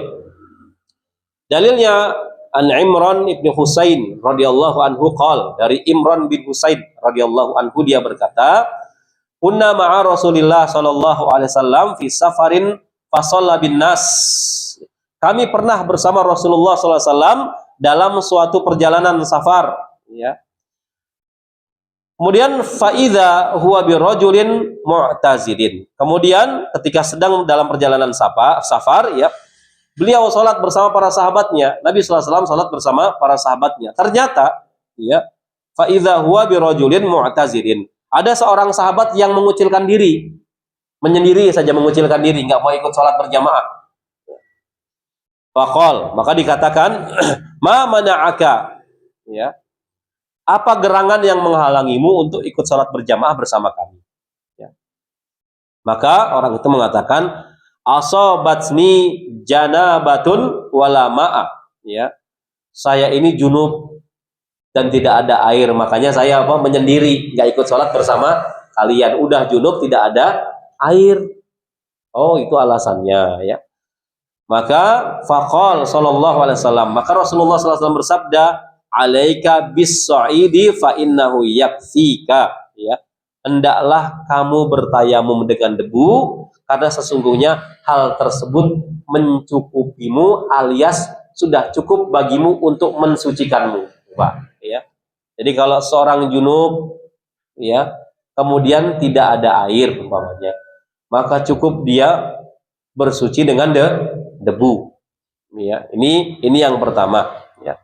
Dalilnya an Imran ibn Husain radhiyallahu anhu qol, dari Imran bin Husain radhiyallahu anhu dia berkata, kunna ma'a Rasulillah sallallahu alaihi wasallam fi safarin fasalla bin nas. Kami pernah bersama Rasulullah sallallahu alaihi wasallam dalam suatu perjalanan safar, ya. Kemudian faidza huwa birajulin mu'tazidin. Kemudian ketika sedang dalam perjalanan safar, ya, beliau salat bersama para sahabatnya. Nabi sallallahu alaihi wasallam salat bersama para sahabatnya. Ternyata, ya, faidza huwa birajulin mu'tazidin. Ada seorang sahabat yang mengucilkan diri, menyendiri saja mengucilkan diri, nggak mau ikut sholat berjamaah. Faqal, maka dikatakan, ma mana'aka, ya, apa gerangan yang menghalangimu untuk ikut sholat berjamaah bersama kami? Ya. Maka orang itu mengatakan, asobatni janabatun wala ma'a, ya, saya ini junub dan tidak ada air, makanya saya menyendiri, nggak ikut sholat bersama kalian. Udah junub, tidak ada air. Oh, itu alasannya, ya. Maka faqal sallallahu alaihi wasallam, maka Rasulullah sallallahu alaihi wasallam bersabda, alaika bis-sa'idi fa innahu yakfika, ya. Hendaklah kamu bertayamum dengan debu karena sesungguhnya hal tersebut mencukupimu, alias sudah cukup bagimu untuk mensucikanmu, Pak, ya. Jadi kalau seorang junub, ya, kemudian tidak ada air umpamanya, maka cukup dia bersuci dengan debu, ya. Ini yang pertama, ya.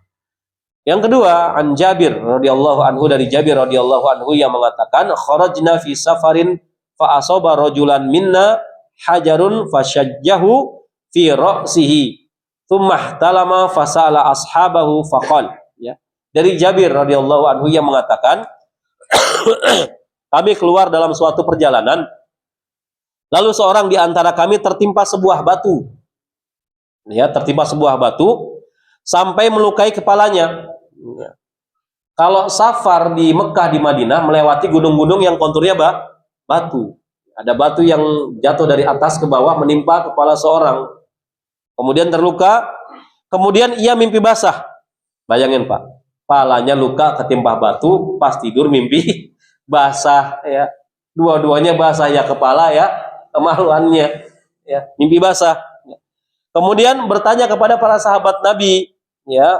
Yang kedua, an Jabir radhiyallahu anhu, dari Jabir radhiyallahu anhu yang mengatakan, kharajna fi safarin fa asaba rajulan minna hajarun fashajjahu fi ra'sihi thumma ihtalama fasala ashabahu faqal, ya. Dari Jabir radhiyallahu anhu yang mengatakan, kami keluar dalam suatu perjalanan, lalu seorang di antara kami tertimpa sebuah batu, ya, tertimpa sebuah batu sampai melukai kepalanya. Ya. Kalau safar di Mekah, di Madinah, melewati gunung-gunung yang konturnya batu, Ada batu yang jatuh dari atas ke bawah menimpa kepala seorang. Kemudian terluka, kemudian ia mimpi basah. Bayangin Pak, palanya luka ketimpa batu, pas tidur mimpi basah ya. Dua-duanya basah ya, kepala ya, kemaluannya ya, mimpi basah. Kemudian bertanya kepada para sahabat Nabi, ya,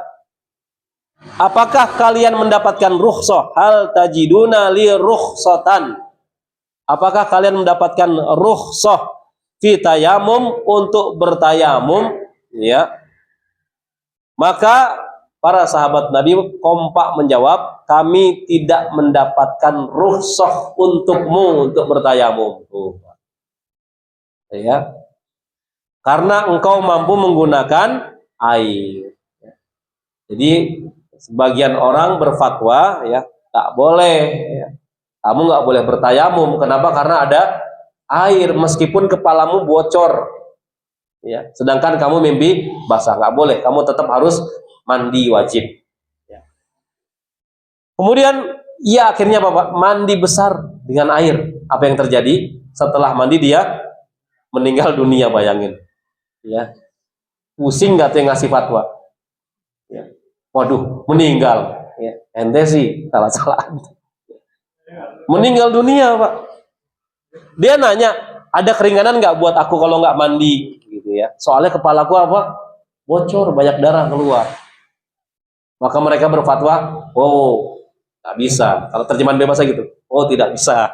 apakah kalian mendapatkan rukhsah? Hal tajiduna li rukhsatan? Apakah kalian mendapatkan rukhsah fi tayamum, untuk bertayamum? Ya. Maka para sahabat Nabi kompak menjawab, kami tidak mendapatkan rukhsah untukmu untuk bertayamum. Ya. Karena engkau mampu menggunakan air. Jadi sebagian orang berfatwa, ya, tak boleh, ya, kamu nggak boleh bertayamum. Kenapa? Karena ada air, meskipun kepalamu bocor, ya, sedangkan kamu mimpi basah, nggak boleh. Kamu tetap harus mandi wajib. Ya. Kemudian ia akhirnya Bapak mandi besar dengan air. Apa yang terjadi? Setelah mandi dia meninggal dunia, bayangin. Ya, pusing nggak tuh yang ngasih fatwa? Ya. Waduh, meninggal. Ya. Ente sih salah-salah. Meninggal dunia Pak. Dia nanya, ada keringanan nggak buat aku kalau nggak mandi? Gitu ya. Soalnya kepalaku apa? Bocor, banyak darah keluar. Maka mereka berfatwa, oh nggak bisa. Kalau terjemahan bebasnya gitu, oh tidak bisa,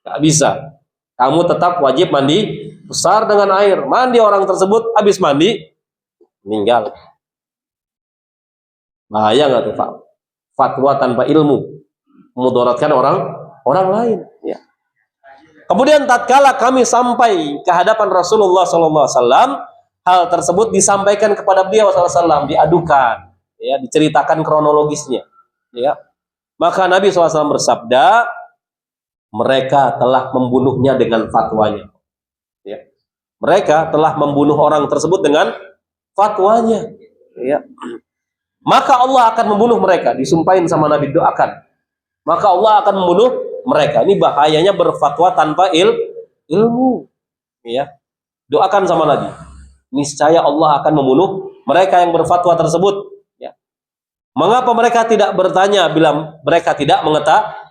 nggak bisa. Kamu tetap wajib mandi besar dengan air. Mandi orang tersebut, habis mandi meninggal. Bahaya nggak tuh Pak? Fatwa tanpa ilmu memudaratkan orang lain. Ya. Kemudian tatkala kami sampai ke hadapan Rasulullah SAW, hal tersebut disampaikan kepada beliau SAW, diadukan, ya, diceritakan kronologisnya. Ya. Maka Nabi SAW bersabda, mereka telah membunuhnya dengan fatwanya. Ya. Mereka telah membunuh orang tersebut dengan fatwanya. Ya. Maka Allah akan membunuh mereka. Disumpahin sama Nabi, doakan. Maka Allah akan membunuh mereka. Ini bahayanya berfatwa tanpa ilmu. Ya. Doakan sama Nabi. Niscaya Allah akan membunuh mereka yang berfatwa tersebut. Ya. Mengapa mereka tidak bertanya bila mereka tidak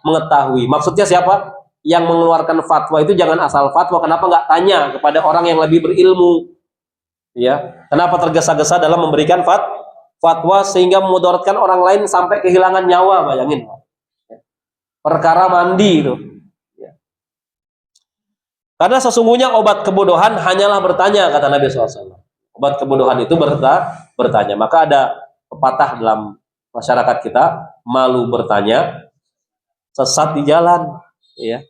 mengetahui? Maksudnya siapa? Yang mengeluarkan fatwa itu jangan asal fatwa. Kenapa nggak tanya kepada orang yang lebih berilmu? Ya. Kenapa tergesa-gesa dalam memberikan fatwa sehingga memudaratkan orang lain sampai kehilangan nyawa? Bayangin. Perkara mandi itu. Ya. Karena sesungguhnya obat kebodohan hanyalah bertanya, kata Nabi SAW. Obat kebodohan itu bertanya. Maka ada pepatah dalam masyarakat kita, malu bertanya, sesat di jalan. Ya.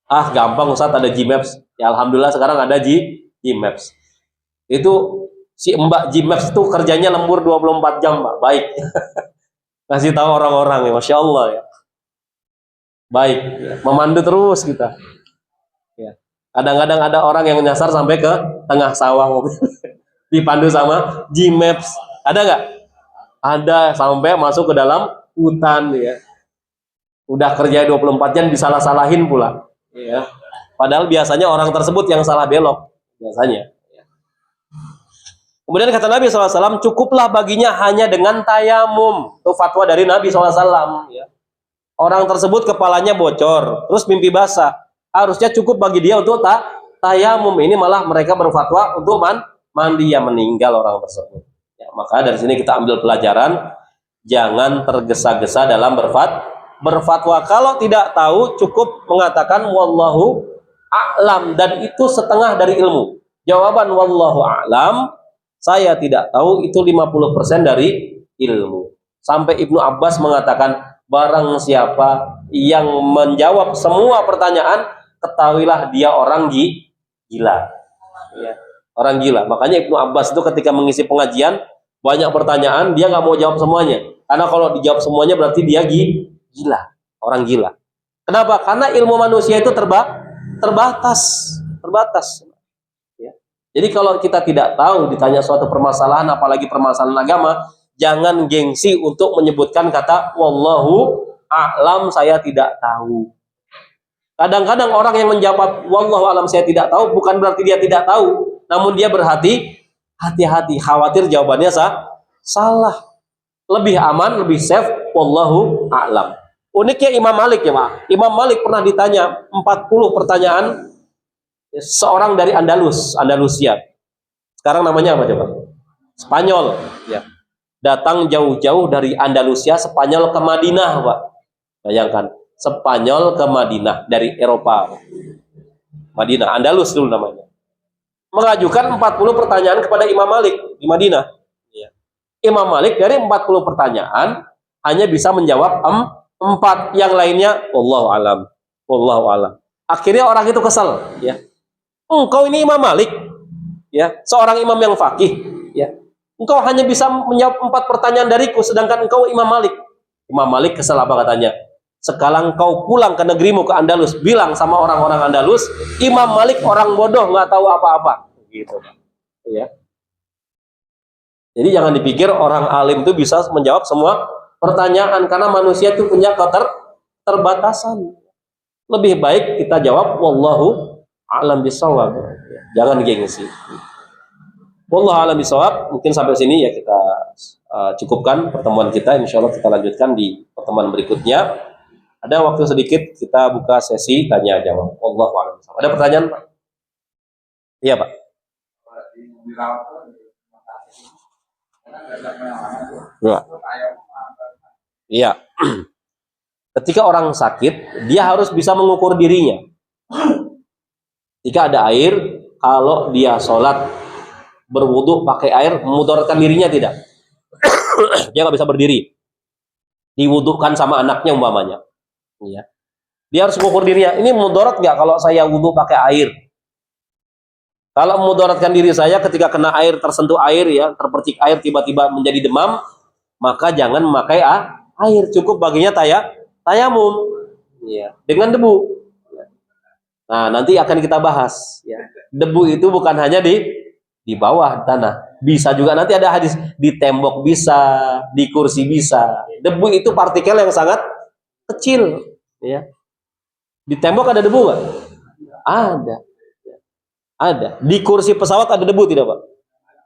Ah gampang Ustaz, ada Gmaps. Ya Alhamdulillah sekarang ada Gmaps. Itu si Mbak Gmaps itu kerjanya lembur 24 jam Pak. Baik. Kasih tahu orang-orang ya, Masya Allah ya. Baik, ya. Memandu terus kita. Ya. Kadang-kadang ada orang yang nyasar sampai ke tengah sawah mobil. Dipandu sama Gmaps. Ada nggak? Ada, sampai masuk ke dalam hutan ya. Udah kerja 24 jam disalah-salahin pula. Ya. Padahal biasanya orang tersebut yang salah belok. Biasanya. Ya. Kemudian kata Nabi SAW, cukuplah baginya hanya dengan tayamum. Itu fatwa dari Nabi SAW. Ya. Orang tersebut kepalanya bocor, terus mimpi basah. Harusnya cukup bagi dia untuk tayamum. Ini malah mereka berfatwa untuk mandi, yang meninggal orang tersebut. Ya, maka dari sini kita ambil pelajaran, jangan tergesa-gesa dalam berfatwa. Kalau tidak tahu, cukup mengatakan wallahu a'lam, dan itu setengah dari ilmu. Jawaban wallahu a'lam, saya tidak tahu, itu 50% dari ilmu. Sampai Ibnu Abbas mengatakan, barang siapa yang menjawab semua pertanyaan, ketahuilah dia orang gila. Ya, orang gila. Makanya Ibnu Abbas itu ketika mengisi pengajian, banyak pertanyaan, dia nggak mau jawab semuanya. Karena kalau dijawab semuanya berarti dia gila. Orang gila. Kenapa? Karena ilmu manusia itu terbatas. Ya. Jadi kalau kita tidak tahu ditanya suatu permasalahan, apalagi permasalahan agama, jangan gengsi untuk menyebutkan kata wallahu a'lam, saya tidak tahu. Kadang-kadang orang yang menjawab wallahu alam saya tidak tahu bukan berarti dia tidak tahu, namun dia hati-hati, khawatir jawabannya salah. Lebih aman, lebih safe wallahu a'lam. Uniknya Imam Malik ya, Pak. Imam Malik pernah ditanya 40 pertanyaan seorang dari Andalusia. Sekarang namanya apa coba? Spanyol, ya. Datang jauh-jauh dari Andalusia, Spanyol ke Madinah, Pak. Bayangkan, Spanyol ke Madinah dari Eropa. Madinah, Andalus dulu namanya. Mengajukan 40 pertanyaan kepada Imam Malik di Madinah. Ya. Imam Malik dari 40 pertanyaan hanya bisa menjawab 4, yang lainnya wallahu alam. Wallahu alam. Akhirnya orang itu kesal, ya. Engkau ini Imam Malik, ya, seorang imam yang faqih, ya. Engkau hanya bisa menjawab 4 pertanyaan dariku, sedangkan engkau Imam Malik. Imam Malik kesal, apa katanya? Sekarang kau pulang ke negerimu, ke Andalus, bilang sama orang-orang Andalus, Imam Malik orang bodoh, nggak tahu apa-apa. Gitu, ya. Jadi jangan dipikir orang alim itu bisa menjawab semua pertanyaan, karena manusia itu punya keterbatasan. Lebih baik kita jawab wallahu a'lam bishawab. Jangan gengsi. Wallahu a'lam bishawab. Mungkin sampai sini ya kita cukupkan pertemuan kita. Insya Allah kita lanjutkan di pertemuan berikutnya. Ada waktu sedikit, kita buka sesi tanya jawab. Wallahu a'lam bishawab. Ada pertanyaan, Pak? Iya, Pak. Ya. Iya. Ketika orang sakit, dia harus bisa mengukur dirinya. Jika ada air, kalau dia sholat berwudu pakai air, memudaratkan dirinya tidak? Dia nggak bisa berdiri. Diwudukan sama anaknya umpamanya. Ya. Dia harus mengukur dirinya. Ini mudarat nggak kalau saya wudu pakai air? Kalau memudaratkan diri saya ketika kena air, tersentuh air, ya, terpercik air, tiba-tiba menjadi demam, maka jangan memakai air. Cukup baginya tayamum, ya, dengan debu. Nah, nanti akan kita bahas. Ya. Debu itu bukan hanya di bawah tanah, bisa juga nanti ada hadis di tembok bisa, di kursi bisa. Debu itu partikel yang sangat kecil. Ya. Di tembok ada debu nggak? Ada. Di kursi pesawat ada debu tidak, Pak?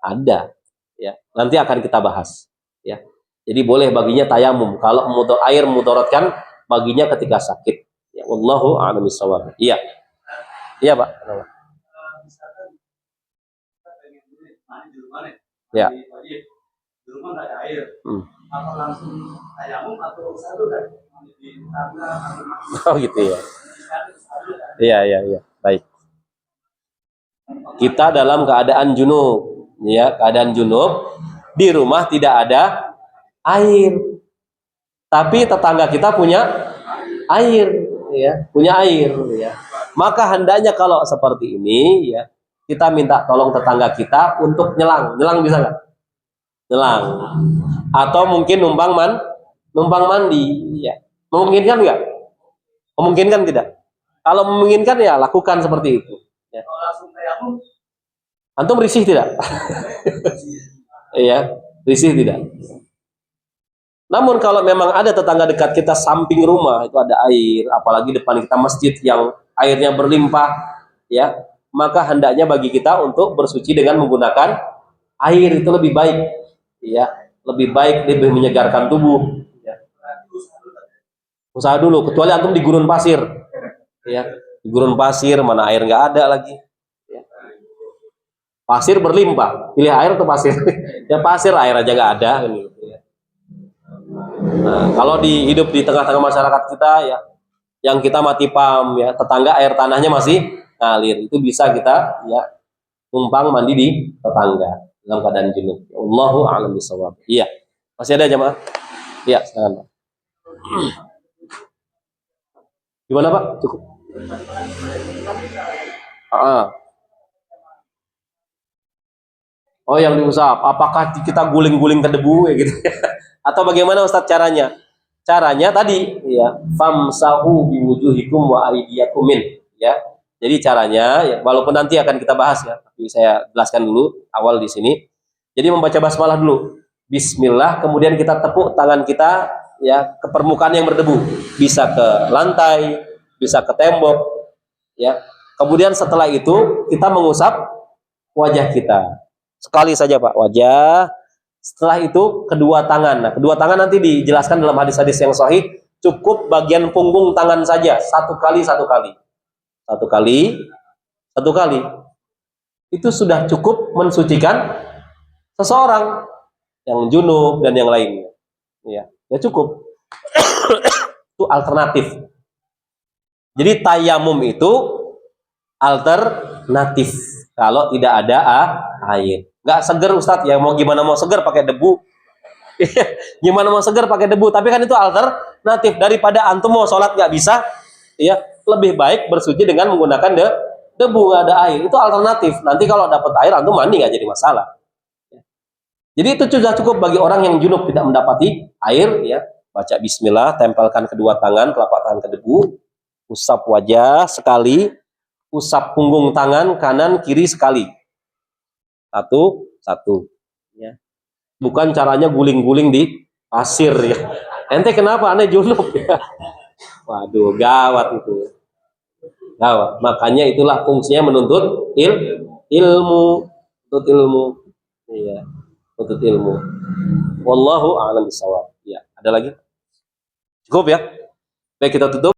Ada. Ya. Nanti akan kita bahas. Ya. Jadi boleh baginya tayamum. Kalau air mudaratkan baginya ketika sakit. Ya, wallahu a'lam bishawab. Iya. Iya, Pak. Ya. Di rumah nggak ada air. Apa langsung tayamum atau sadu kan? Oh gitu ya. Iya. Baik. Kita dalam keadaan junub, ya, keadaan junub, di rumah tidak ada air, tapi tetangga kita punya air, ya, punya air, ya. Maka hendaknya kalau seperti ini, ya, kita minta tolong tetangga kita untuk nyelang bisa nggak? Nyelang, atau mungkin numpang mandi, ya. Memungkinkan nggak? Memungkinkan tidak? Kalau memungkinkan ya lakukan seperti itu. Ya. Antum risih tidak? Iya, risih tidak? Namun kalau memang ada tetangga dekat kita samping rumah itu ada air, apalagi depan kita masjid yang airnya berlimpah, ya, maka hendaknya bagi kita untuk bersuci dengan menggunakan air, itu lebih baik, ya, lebih baik, lebih menyegarkan tubuh. Ya. Usaha dulu, kecuali antum di gurun pasir, ya, di gurun pasir mana air nggak ada lagi. Pasir berlimpah, pilih air atau pasir? Ya pasir, air aja nggak ada. Nah, kalau hidup di tengah-tengah masyarakat kita, ya, yang kita mati pam, ya, tetangga air tanahnya masih ngalir, itu bisa kita, ya, numpang mandi di tetangga dalam keadaan junub. Allahu a'lam bishawab. Iya, masih ada jemaah? Iya, silakan, Pak. Gimana, Pak? Cukup? Oh, yang diusap. Apakah kita guling-guling ke debu, ya, gitu? Atau bagaimana Ustadz caranya? Caranya tadi, ya, famsahu biwujuhikum wa aydiyakum min, ya. Jadi caranya, ya, walaupun nanti akan kita bahas, ya, tapi saya jelaskan dulu awal di sini. Jadi membaca basmalah dulu. Bismillah, kemudian kita tepuk tangan kita, ya, ke permukaan yang berdebu. Bisa ke lantai, bisa ke tembok, ya. Kemudian setelah itu kita mengusap wajah kita. Sekali saja Pak, wajah. Setelah itu kedua tangan. Nah, kedua tangan nanti dijelaskan dalam hadis-hadis yang sahih, cukup bagian punggung tangan saja, satu kali, satu kali. Satu kali, satu kali. Itu sudah cukup mensucikan seseorang yang junub dan yang lainnya. Ya cukup. Itu alternatif. Jadi tayamum itu alternatif kalau tidak ada air. Nggak seger Ustadz, ya mau gimana mau seger pakai debu. Gimana mau seger pakai debu, tapi kan itu alternatif. Daripada antum mau sholat nggak bisa, ya lebih baik bersuci dengan menggunakan debu, nggak ada air. Itu alternatif. Nanti kalau dapat air antum mandi nggak jadi masalah. Jadi itu sudah cukup bagi orang yang junub tidak mendapati air, ya. Baca bismillah, tempelkan kedua tangan, telapak tangan ke debu, usap wajah sekali, usap punggung tangan kanan kiri sekali. Satu, satu. Ya. Bukan caranya guling-guling di pasir, ya. Ente kenapa aneh junub, ya? Waduh, gawat itu. Gawat. Makanya itulah fungsinya menuntut ilmu, menuntut ilmu. Iya, menuntut ilmu. Wallahu a'lam bishawab. Ya, ada lagi? Cukup ya? Baik, kita tutup.